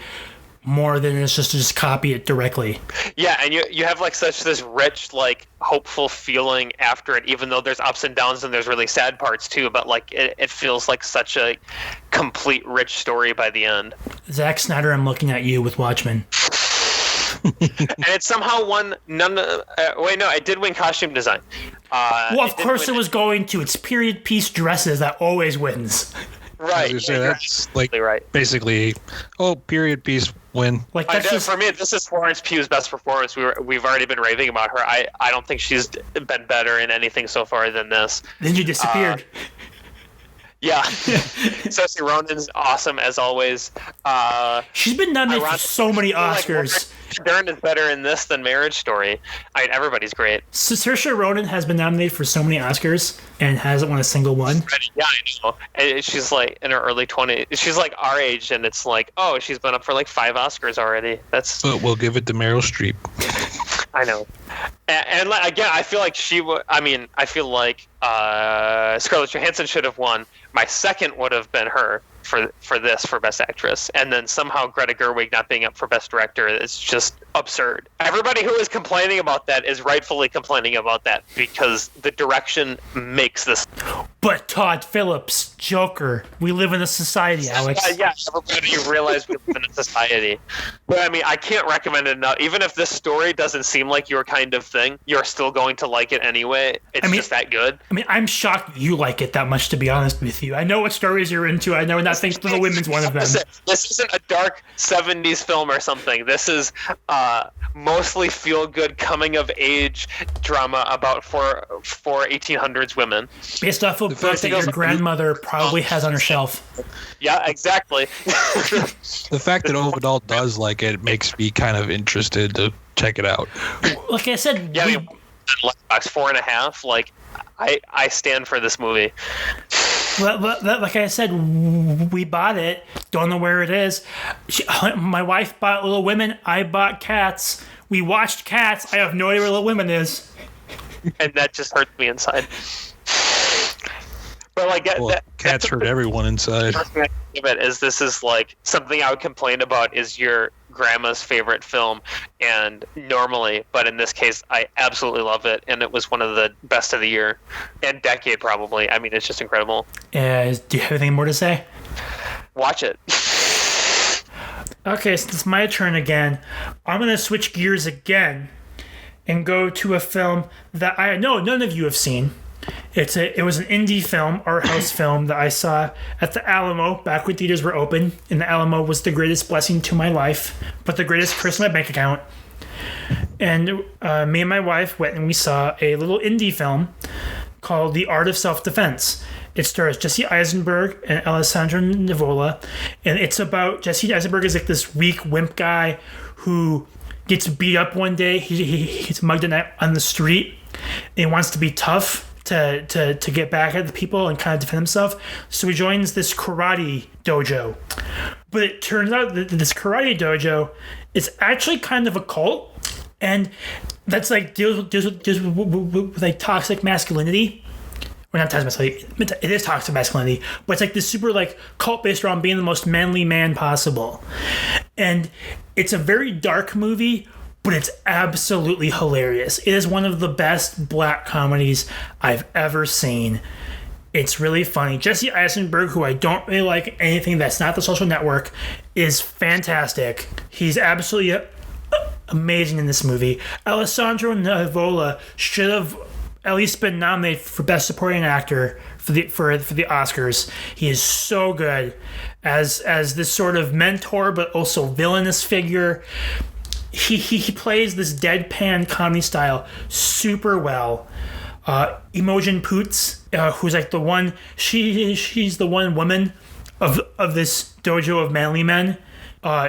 more than it's just to just copy it directly. Yeah, and you have like such this rich, like hopeful feeling after it, even though there's ups and downs and there's really sad parts too, but like it feels like such a complete, rich story by the end. Zack Snyder, I'm looking at you with Watchmen. And it somehow won it did win costume design. Well, of course it was going to. It's period piece dresses that always wins. Right. That's like right. Basically, period piece win. Like, that's for me, this is Florence Pugh's best performance. We've already been raving about her. I don't think she's been better in anything so far than this. Then you disappeared. Yeah. Saoirse Ronan's awesome as always. She's been nominated for so many Oscars. Dern is better in this than Marriage Story. Everybody's great. Saoirse Ronan has been nominated for so many Oscars and hasn't won a single one. Yeah, I know. And she's like in her early 20s. She's like our age, and it's like, oh, she's been up for like 5 Oscars already. But we'll give it to Meryl Streep. I know. And again, I feel like I feel like Scarlett Johansson should have won. My second would have been her for Best Actress, and then somehow Greta Gerwig not being up for Best Director is just absurd. Everybody who is complaining about that is rightfully complaining about that because the direction makes this. But Todd Phillips, Joker, we live in a society, Alex. Yeah, everybody realize we live in a society. But I mean, I can't recommend it enough. Even if this story doesn't seem like your kind of thing, you're still going to like it anyway. It's just that good. I mean, I'm shocked you like it that much, to be honest with you. I know what stories you're into. I know not think Little Women's one of them. This isn't a dark 70s film or something. This is mostly feel-good coming-of-age drama about four 1800s women. Based off of books that your grandmother probably has on her shelf. Yeah, exactly. The fact that Overdahl does like it makes me kind of interested to check it out. Like I said, yeah, 4.5. Like, I stand for this movie. Like I said, we bought it. Don't know where it is. My wife bought Little Women. I bought Cats. We watched Cats. I have no idea where Little Women is. And that just hurts me inside. But like, Cats hurt everyone inside. This is like something I would complain about is your grandma's favorite film, and normally, but in this case, I absolutely love it, and it was one of the best of the year and decade probably. I mean, it's just incredible. Do you have anything more to say? Watch it. Okay, so it's my turn again. I'm going to switch gears again and go to a film that I know none of you have seen. It was an indie film, art house film that I saw at the Alamo back when theaters were open. And the Alamo was the greatest blessing to my life, but the greatest curse in my bank account. And me and my wife went and we saw a little indie film called The Art of Self-Defense. It stars Jesse Eisenberg and Alessandro Nivola, and it's about Jesse Eisenberg is like this weak wimp guy who gets beat up one day. He gets mugged on the street, and he wants to be tough to get back at the people and kind of defend himself. So he joins this karate dojo. But it turns out that this karate dojo is actually kind of a cult, and that's like deals with like toxic masculinity. Or not toxic masculinity. It is toxic masculinity, but it's like this super like cult based around being the most manly man possible. And it's a very dark movie, but it's absolutely hilarious. It is one of the best black comedies I've ever seen. It's really funny. Jesse Eisenberg, who I don't really like anything that's not The Social Network, is fantastic. He's absolutely amazing in this movie. Alessandro Nivola should have at least been nominated for Best Supporting Actor for the Oscars. He is so good as this sort of mentor, but also villainous figure. He plays this deadpan comedy style super well. Imogen Poots, who's like the one, she's the one woman of this dojo of manly men.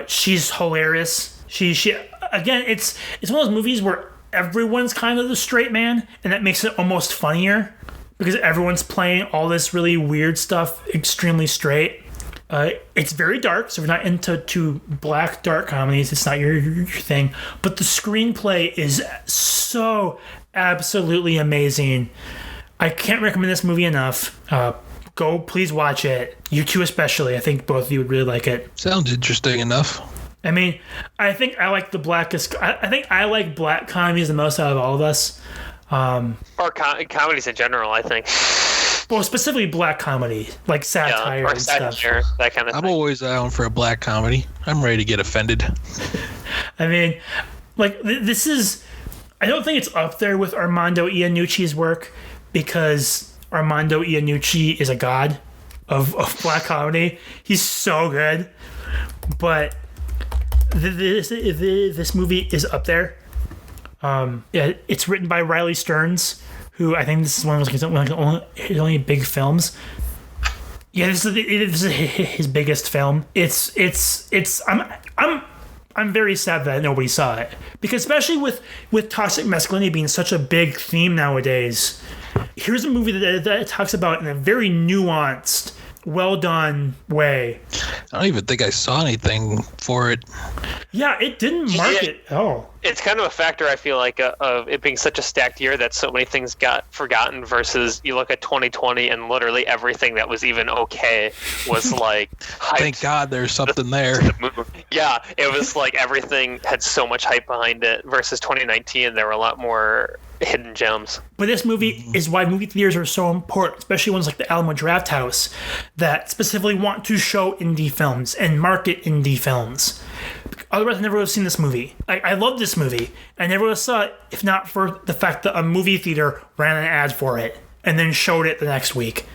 She's hilarious. She again, it's one of those movies where everyone's kind of the straight man, and that makes it almost funnier because everyone's playing all this really weird stuff extremely straight. It's very dark, so if you're not into black dark comedies, it's not your thing. But the screenplay is so absolutely amazing. I can't recommend this movie enough. Go, please watch it. You two especially. I think both of you would really like it. Sounds interesting enough. I mean, I think I like the blackest. I think I like black comedies the most out of all of us. Or comedies in general, I think. Well, specifically black comedy, like satire or and satire, stuff. that kind of I'm thing. always down for a black comedy. I'm ready to get offended. I mean, like this is. I don't think it's up there with Armando Iannucci's work because Armando Iannucci is a god of black comedy. He's so good, but this movie is up there. Yeah, it's written by Riley Stearns, who I think this is one of his only big films. Yeah, this is his biggest film. I'm very sad that nobody saw it, because especially with toxic masculinity being such a big theme nowadays, here's a movie that talks about it in a very nuanced, well done way. I don't even think I saw anything for it. Yeah, it didn't market at all. It's kind of a factor, I feel like, of it being such a stacked year that so many things got forgotten versus you look at 2020 and literally everything that was even okay was like hyped. Thank God there's something there. Yeah, it was like everything had so much hype behind it versus 2019. There were a lot more hidden gems. But this movie is why movie theaters are so important, especially ones like the Alamo Drafthouse that specifically want to show indie films and market indie films. Otherwise, I never would have seen this movie. I love this movie. I never would have saw it if not for the fact that a movie theater ran an ad for it and then showed it the next week.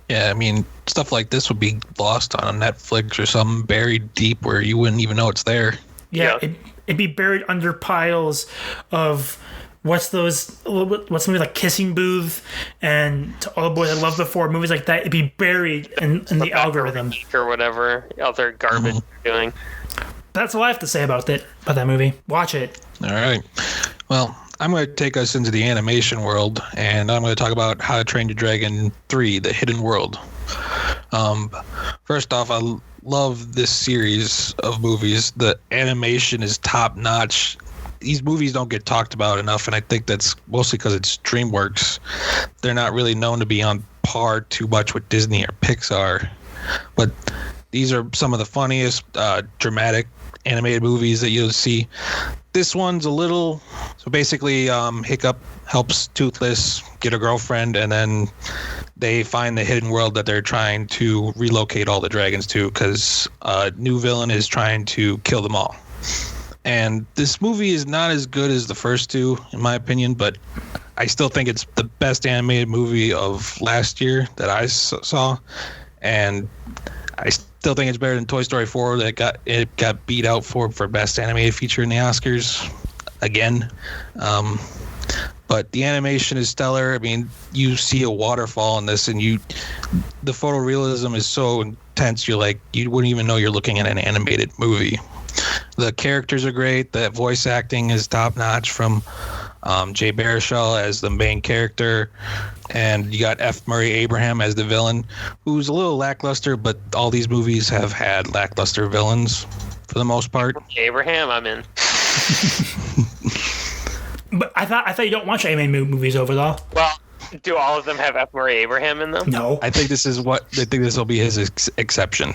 Yeah, I mean, stuff like this would be lost on Netflix or something, buried deep where you wouldn't even know it's there. Yeah. It'd be buried under piles of what's movies like Kissing Booth and To All the Boys I Loved Before, movies like that. It'd be buried in the algorithm Or whatever other garbage you're doing. That's all I have to say about that movie. Watch it. All right. Well, I'm going to take us into the animation world, and I'm going to talk about How to Train Your Dragon 3, The Hidden World. First off, I love this series of movies. The animation is top-notch. These movies don't get talked about enough, and I think that's mostly because it's DreamWorks. They're not really known to be on par too much with Disney or Pixar. But These are some of the funniest dramatic animated movies that you'll see. This one's a little... So basically, Hiccup helps Toothless get a girlfriend, and then they find the hidden world that they're trying to relocate all the dragons to, because a new villain is trying to kill them all. And this movie is not as good as the first two, in my opinion, but I still think it's the best animated movie of last year that I saw. And I still think it's better than Toy Story 4 that got beat out for best animated feature in the Oscars again. But the animation is stellar. I mean, you see a waterfall in this, and the photorealism is so intense. You wouldn't even know you're looking at an animated movie. The characters are great. The voice acting is top notch from Jay Baruchel as the main character, and you got F. Murray Abraham as the villain, who's a little lackluster. But all these movies have had lackluster villains for the most part. Abraham, I'm in. But I thought you don't watch animated movies overall. Well, do all of them have F. Murray Abraham in them? No. I think this will be his exception.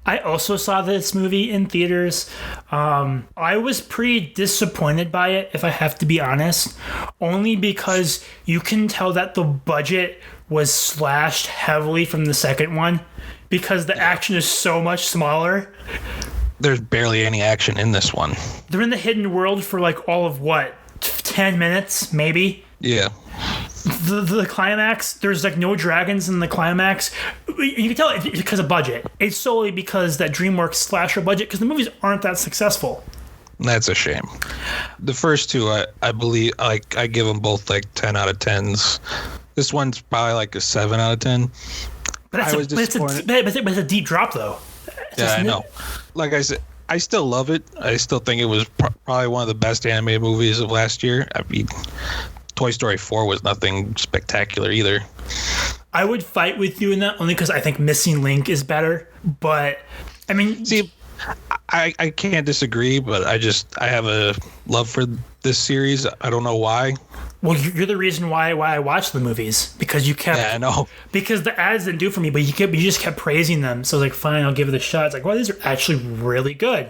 I also saw this movie in theaters. I was pretty disappointed by it, if I have to be honest, only because you can tell that the budget was slashed heavily from the second one because the action is so much smaller. There's barely any action in this one. They're in the hidden world for like all of 10 minutes, maybe? Yeah. The climax, there's like no dragons in the climax. You can tell it's because of budget. It's solely because that DreamWorks slasher budget, because the movies aren't that successful. That's a shame. The first two, I believe, I give them both like 10 out of 10s. This one's probably like a 7 out of 10. But it's a deep drop, though. I know. Like I said, I still love it. I still think it was probably one of the best animated movies of last year. I mean, Toy Story 4 was nothing spectacular either. I would fight with you in that only because I think Missing Link is better. But, I mean... See, I can't disagree, but I have a love for this series. I don't know why. Well, you're the reason why I watched the movies, because you kept... Yeah, I know. Because the ads didn't do it for me, but you just kept praising them. So I was like, fine, I'll give it a shot. It's like, wow, these are actually really good.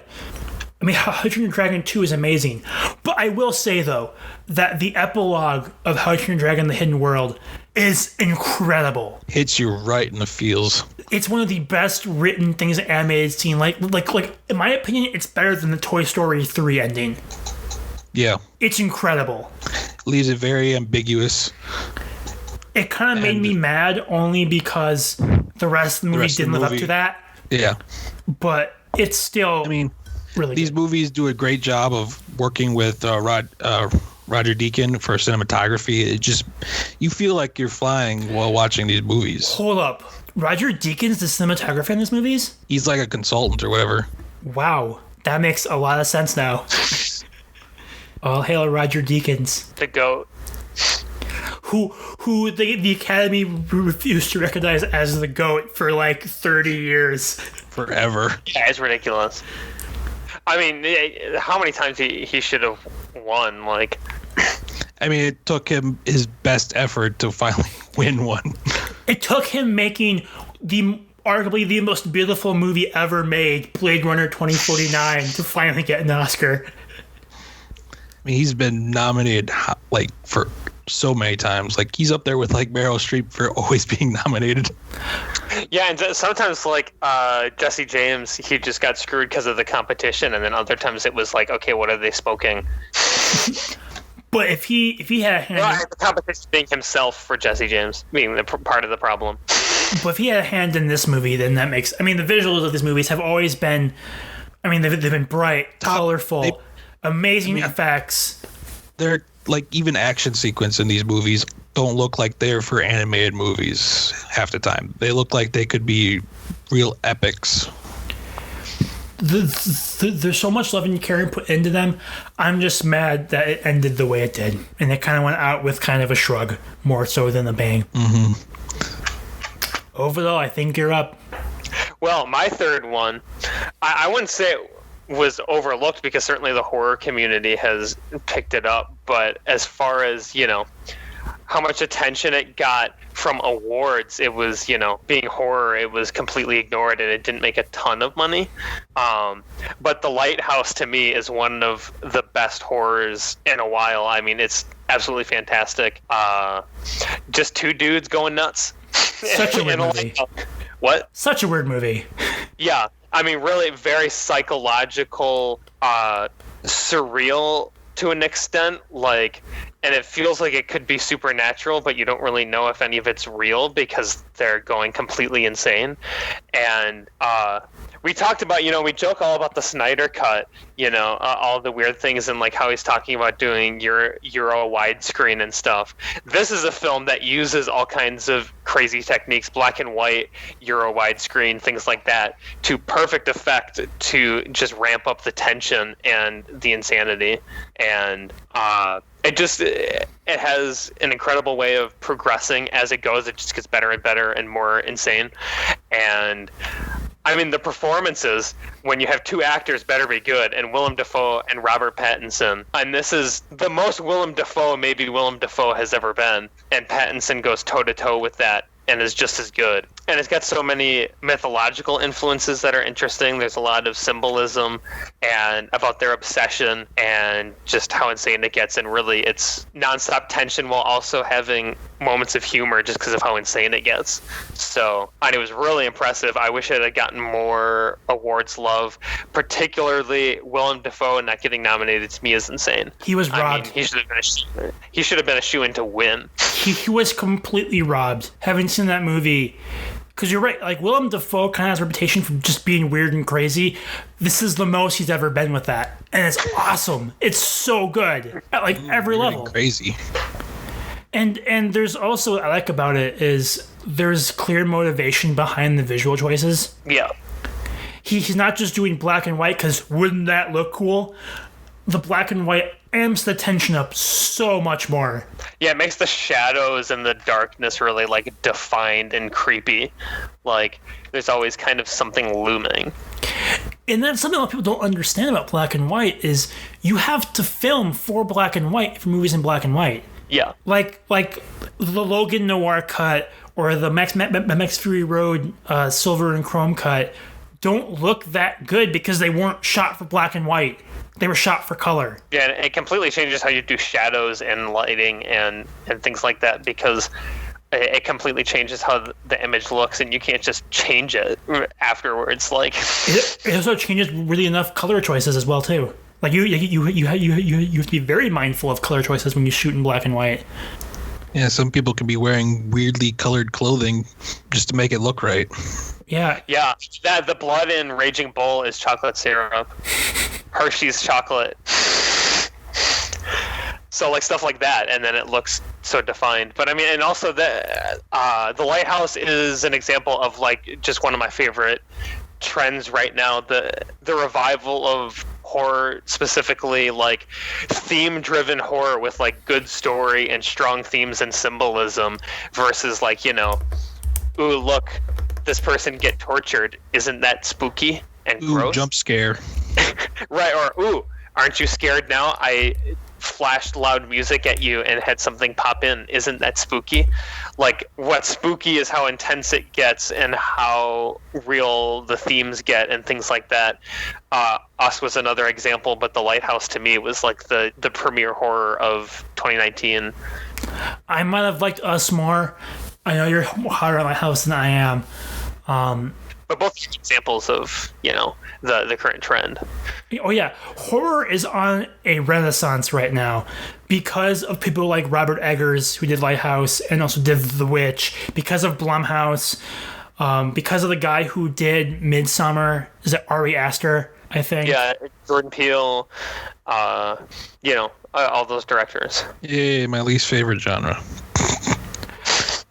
I mean, How to Train Your Dragon 2 is amazing. But I will say, though, that the epilogue of How to Train Your Dragon: The Hidden World is incredible. Hits you right in the feels. It's one of the best written things an animated seen. Like, in my opinion, it's better than the Toy Story 3 ending. Yeah. It's incredible. Leaves it very ambiguous. It kind of made me mad only because the rest of the movie didn't live up to that. Yeah. But it's still... I mean... Really these good. movies do a great job of working with Roger Deakins for cinematography. It just, you feel like you're flying while watching these movies. Hold up. Roger Deakins, the cinematographer in these movies? He's like a consultant or whatever. Wow. That makes a lot of sense now. All hail Roger Deakins. The GOAT. Who the Academy refused to recognize as the GOAT for like 30 years. Forever. Yeah, it's ridiculous. I mean, how many times he should have won? Like, I mean, it took him his best effort to finally win one. It took him making arguably the most beautiful movie ever made, Blade Runner 2049, to finally get an Oscar. I mean, he's been nominated like for so many times. Like, he's up there with like Meryl Streep for always being nominated. Yeah, and sometimes like Jesse James, he just got screwed because of the competition, and then other times it was like, okay, what are they smoking? But if he had a hand, the competition being himself for Jesse James being the part of the problem. But if he had a hand in this movie, then that makes... I mean, the visuals of these movies have always been... I mean, they've been bright, colorful, amazing effects. They're like, even action sequence in these movies don't look like they're for animated movies half the time. They look like they could be real epics. There's so much love and care put into them. I'm just mad that it ended the way it did. And it kind of went out with kind of a shrug, more so than a bang. Mm-hmm. Overall, I think you're up. Well, my third one, I wouldn't say it was overlooked because certainly the horror community has picked it up. But as far as, you know, how much attention it got from awards, it was, being horror, it was completely ignored and it didn't make a ton of money. But The Lighthouse, to me, is one of the best horrors in a while. I mean, it's absolutely fantastic. Just two dudes going nuts. Such a weird movie. What? Such a weird movie. Yeah. I mean, really very psychological, surreal to an extent, and it feels like it could be supernatural, but you don't really know if any of it's real because they're going completely insane. And we talked about, we joke all about the Snyder Cut, all the weird things and how he's talking about doing Euro widescreen and stuff. This is a film that uses all kinds of crazy techniques, black and white, Euro widescreen, things like that, to perfect effect to just ramp up the tension and the insanity. And it has an incredible way of progressing as it goes. It just gets better and better and more insane. And I mean, the performances, when you have two actors, better be good, and Willem Dafoe and Robert Pattinson. And this is the most Willem Dafoe maybe Willem Dafoe has ever been. And Pattinson goes toe-to-toe with that and is just as good. And it's got so many mythological influences that are interesting. There's a lot of symbolism and about their obsession and just how insane it gets. And really, it's nonstop tension while also having moments of humor just because of how insane it gets. So, and it was really impressive. I wish it had gotten more awards love, particularly Willem Dafoe not getting nominated to me is insane. He was robbed. I mean, he should have been a shoo-in to win. He was completely robbed. Having seen that movie, because you're right, Willem Dafoe kind of has a reputation for just being weird and crazy. This is the most he's ever been with that, and it's awesome. It's so good at every level. Crazy. And there's also what I like about it is there's clear motivation behind the visual choices. Yeah. He's not just doing black and white because wouldn't that look cool? The black and white amps the tension up so much more. Yeah, it makes the shadows and the darkness really defined and creepy. There's always kind of something looming. And that's something that people don't understand about black and white is you have to film for black and white for movies in black and white. Yeah. Like the Logan Noir cut or the Max Fury Road silver and chrome cut don't look that good because they weren't shot for black and white. They were shot for color. Yeah, and it completely changes how you do shadows and lighting and things like that because it completely changes how the image looks, and you can't just change it afterwards. It also changes really enough color choices as well too. You have to be very mindful of color choices when you shoot in black and white. Yeah, some people can be wearing weirdly colored clothing just to make it look right. Yeah. Yeah, the blood in Raging Bull is chocolate syrup. Hershey's chocolate. So stuff like that, and then it looks so defined. But I mean, and also the Lighthouse is an example of just one of my favorite trends right now. The revival of horror, specifically theme-driven horror with good story and strong themes and symbolism, versus ooh, look, this person get tortured. Isn't that spooky and gross? Ooh, jump scare. Right, or ooh, aren't you scared now? I flashed loud music at you and had something pop in. Isn't that spooky? What's spooky is how intense it gets and how real the themes get and things like that. Us was another example, but The Lighthouse to me was the premier horror of 2019. I might have liked Us more. I know you're harder on Lighthouse than I am. But both examples of, the current trend. Oh, yeah. Horror is on a renaissance right now because of people like Robert Eggers, who did Lighthouse and also did The Witch, because of Blumhouse, because of the guy who did Midsommar. Is it Ari Aster, I think? Yeah, Jordan Peele, all those directors. Yeah, my least favorite genre.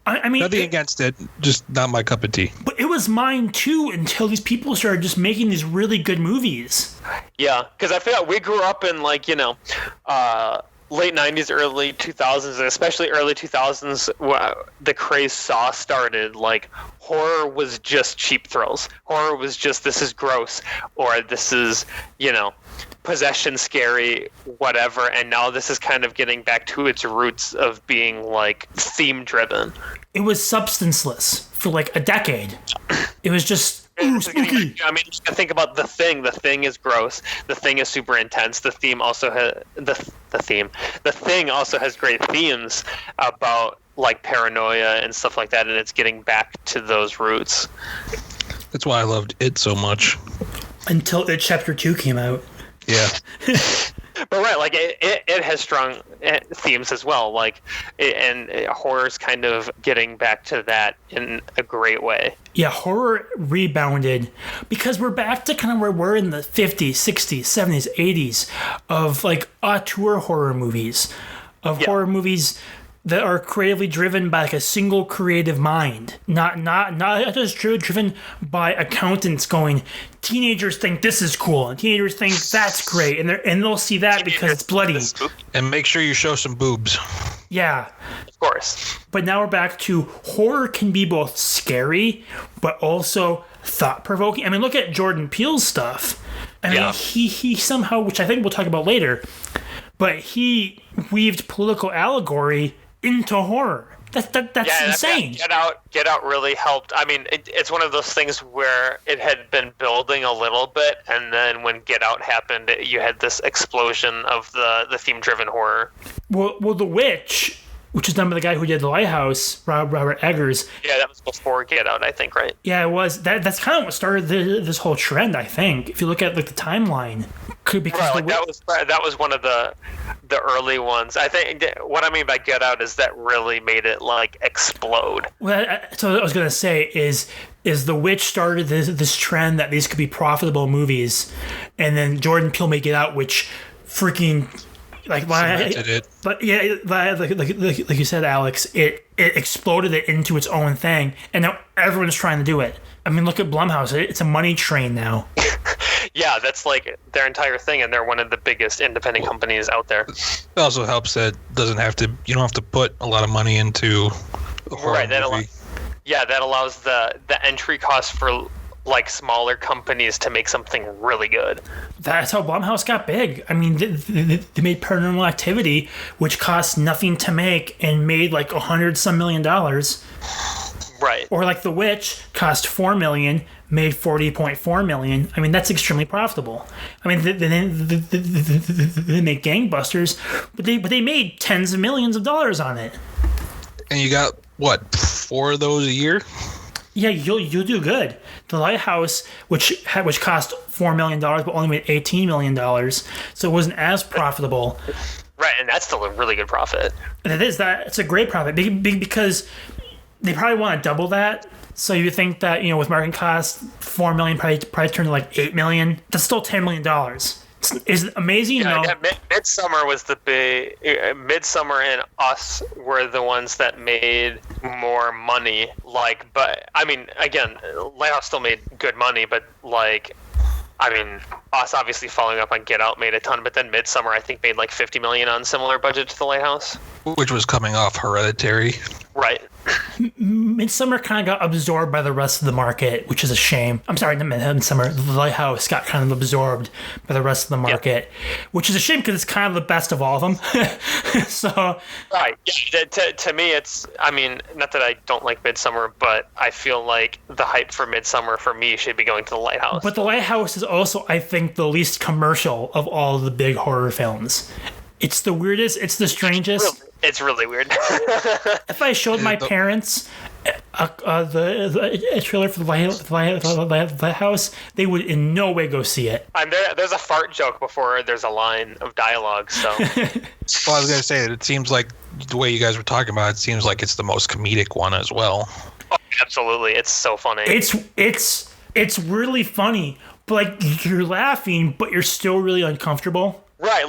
I mean, nothing against it, just not my cup of tea. But it was mine too until these people started just making these really good movies. Yeah, because I feel like we grew up in late 90s, early 2000s, and especially early 2000s, the craze started. Horror was just cheap thrills. Horror was just, this is gross, or this is, possession scary, whatever, and now this is kind of getting back to its roots of being like theme driven. It was substanceless for like a decade. It was just spooky. I mean, just think about the Thing. The Thing is gross. The Thing is super intense. The theme also has the Thing also has great themes about like paranoia and stuff like that, and it's getting back to those roots. That's why I loved it so much. Until It Chapter 2 came out. Yeah. But right, like it has strong themes as well, like and horror's kind of getting back to that in a great way. Yeah, horror rebounded because we're back to kind of where we're in the 50s, 60s, 70s, 80s of like auteur horror movies, horror movies that are creatively driven by like a single creative mind, not just driven by accountants going, teenagers think this is cool and teenagers think that's great, and they'll see that because it's bloody. And make sure you show some boobs. Yeah, of course. But now we're back to horror can be both scary but also thought-provoking. I mean, look at Jordan Peele's stuff. I mean, he somehow, which I think we'll talk about later, but he weaved political allegory into horror. That's insane. Get Out really helped. I mean, it's one of those things where it had been building a little bit, and then when Get Out happened, you had this explosion of the theme-driven horror. Well, The Witch, which is done by the guy who did The Lighthouse, Robert Eggers. Yeah, that was before Get Out, I think, right? Yeah, it was. That's kind of what started this whole trend, I think. If you look at like the timeline, that was one of the early ones. I think what I mean by Get Out is that really made it like explode. Well, so what I was gonna say is The Witch started this trend that these could be profitable movies, and then Jordan Peele made Get Out, which freaking like you said, Alex, it exploded it into its own thing, and now everyone's trying to do it. I mean, look at Blumhouse; it's a money train now. Yeah, that's like their entire thing, and they're one of the biggest independent companies out there. It also helps that you don't have to put a lot of money into a horror movie. That allows the entry cost for like smaller companies to make something really good. That's how Blumhouse got big. I mean, they made Paranormal Activity, which cost nothing to make and made like $100-some million. Right. Or like The Witch cost $4 million, made $40.4 million. I mean, that's extremely profitable. I mean, they make gangbusters, but they made tens of millions of dollars on it. And you got what, 4 of those a year? Yeah, you'll do good. The Lighthouse, which cost $4 million, but only made $18 million, so it wasn't as profitable. Right, and that's still a really good profit. And it's a great profit because they probably want to double that. So you think that, with marketing costs, $4 million probably turned to like $8 million. That's still $10 million. Is it amazing? Yeah, no. Midsommar was the big. Midsommar and Us were the ones that made more money. But I mean, again, Lighthouse still made good money, but Us obviously following up on Get Out made a ton, but then Midsommar I think made like $50 million on similar budget to The Lighthouse, which was coming off Hereditary. Right. Midsommar kind of got absorbed by the rest of the market, which is a shame. I'm sorry, not Midsommar. The Lighthouse got kind of absorbed by the rest of the market, which is a shame because it's kind of the best of all of them. So, right. Yeah, to me, it's. I mean, not that I don't like Midsommar, but I feel like the hype for Midsommar for me should be going to The Lighthouse. But The Lighthouse is also, I think, the least commercial of all the big horror films. It's the weirdest. It's the strangest. It's really weird. If I showed my parents the trailer for the Lighthouse, they would in no way go see it. There's a fart joke before there's a line of dialogue. So, well, I was gonna say it seems like the way you guys were talking about it seems like it's the most comedic one as well. Oh, absolutely, it's so funny. It's really funny, but like you're laughing, but you're still really uncomfortable. Right,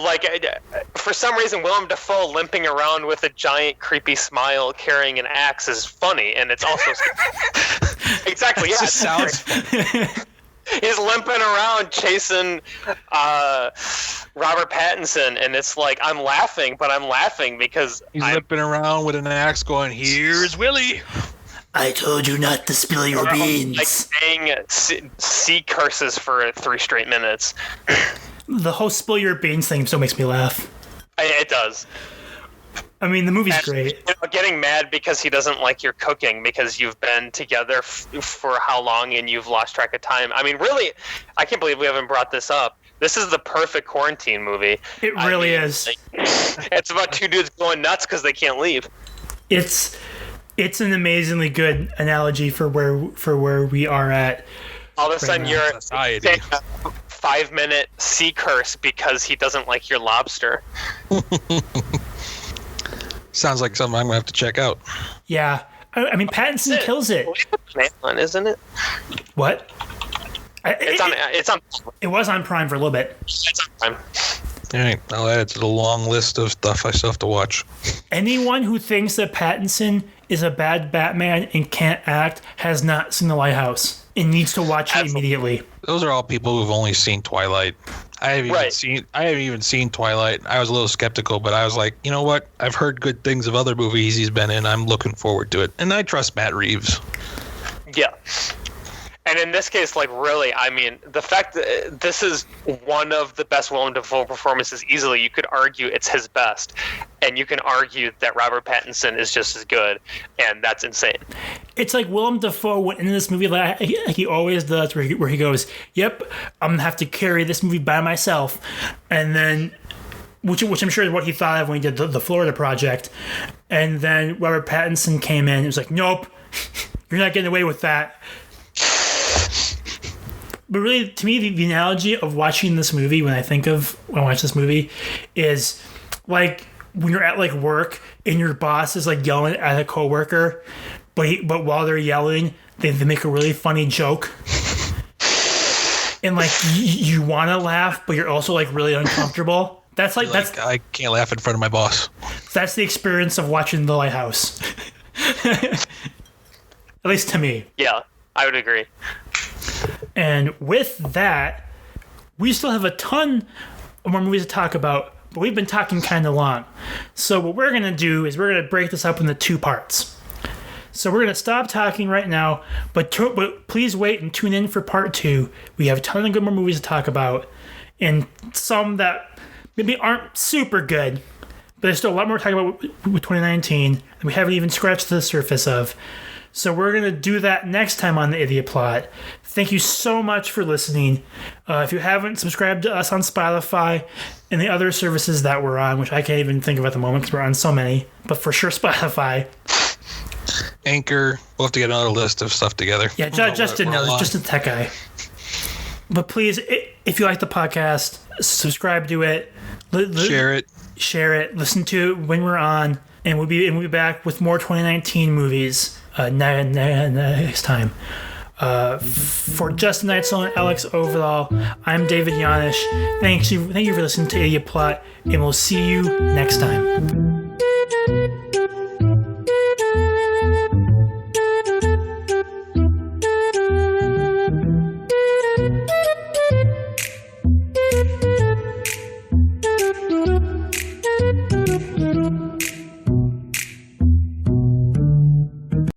for some reason, Willem Dafoe limping around with a giant, creepy smile, carrying an axe is funny, and it's also exactly. Yeah, it just sounds funny. He's limping around chasing Robert Pattinson, and it's like I'm laughing because he's limping around with an axe, going, "Here's Willie." I told you not to spill your beans. Like saying sea curses for 3 straight minutes. The whole spill your beans thing still makes me laugh. It does. I mean, the movie's And, great. getting mad because he doesn't like your cooking because you've been together for how long and you've lost track of time. I mean, really, I can't believe we haven't brought this up. This is the perfect quarantine movie. It really is. It's about two dudes going nuts because they can't leave. It's an amazingly good analogy for where we are at. All of a sudden, you're society. saying a 5-minute sea curse because he doesn't like your lobster. Sounds like something I'm gonna have to check out. Yeah, I mean, Pattinson kills it. Isn't it? What? It's on. It was on Prime for a little bit. It's on Prime. All right, I'll add it to the long list of stuff I still have to watch. Anyone who thinks that Pattinson is a bad Batman and can't act has not seen The Lighthouse and needs to watch it immediately. Those are all people who've only seen Twilight. I haven't even seen Twilight. I was a little skeptical, but I was like, you know what? I've heard good things of other movies he's been in. I'm looking forward to it, and I trust Matt Reeves. Yeah. And in this case, like, really, I mean, the fact that this is one of the best Willem Dafoe performances easily, you could argue it's his best. And you can argue that Robert Pattinson is just as good, and that's insane. It's like Willem Dafoe went into this movie like he always does, where he goes, yep, I'm going to have to carry this movie by myself. And then, which I'm sure is what he thought of when he did the Florida Project. And then Robert Pattinson came in and was like, nope, you're not getting away with that. But really, to me, the analogy of watching this movie when I watch this movie is like when you're at like work and your boss is like yelling at a coworker, but while they're yelling, they make a really funny joke. And like you want to laugh, but you're also like really uncomfortable. That's like I can't laugh in front of my boss. That's the experience of watching The Lighthouse. At least to me. Yeah, I would agree. And with that, we still have a ton of more movies to talk about, but we've been talking kind of long. So what we're going to do is we're going to break this up into 2 parts. So we're going to stop talking right now, but please wait and tune in for part 2. We have a ton of good more movies to talk about, and some that maybe aren't super good, but there's still a lot more to talk about with 2019 that we haven't even scratched the surface of. So we're going to do that next time on The Idiot Plot. Thank you so much for listening. If you haven't subscribed to us on Spotify and the other services that we're on, which I can't even think of at the moment because we're on so many, but for sure Spotify. Anchor. We'll have to get another list of stuff together. Yeah, just a tech guy. But please, if you like the podcast, subscribe to it. Share it. Listen to it when we're on. And we'll be back with more 2019 movies next time. For Justin Neitzel and Alex Overall, I'm David Yanish. Thank you for listening to Idiot Plot, and we'll see you next time.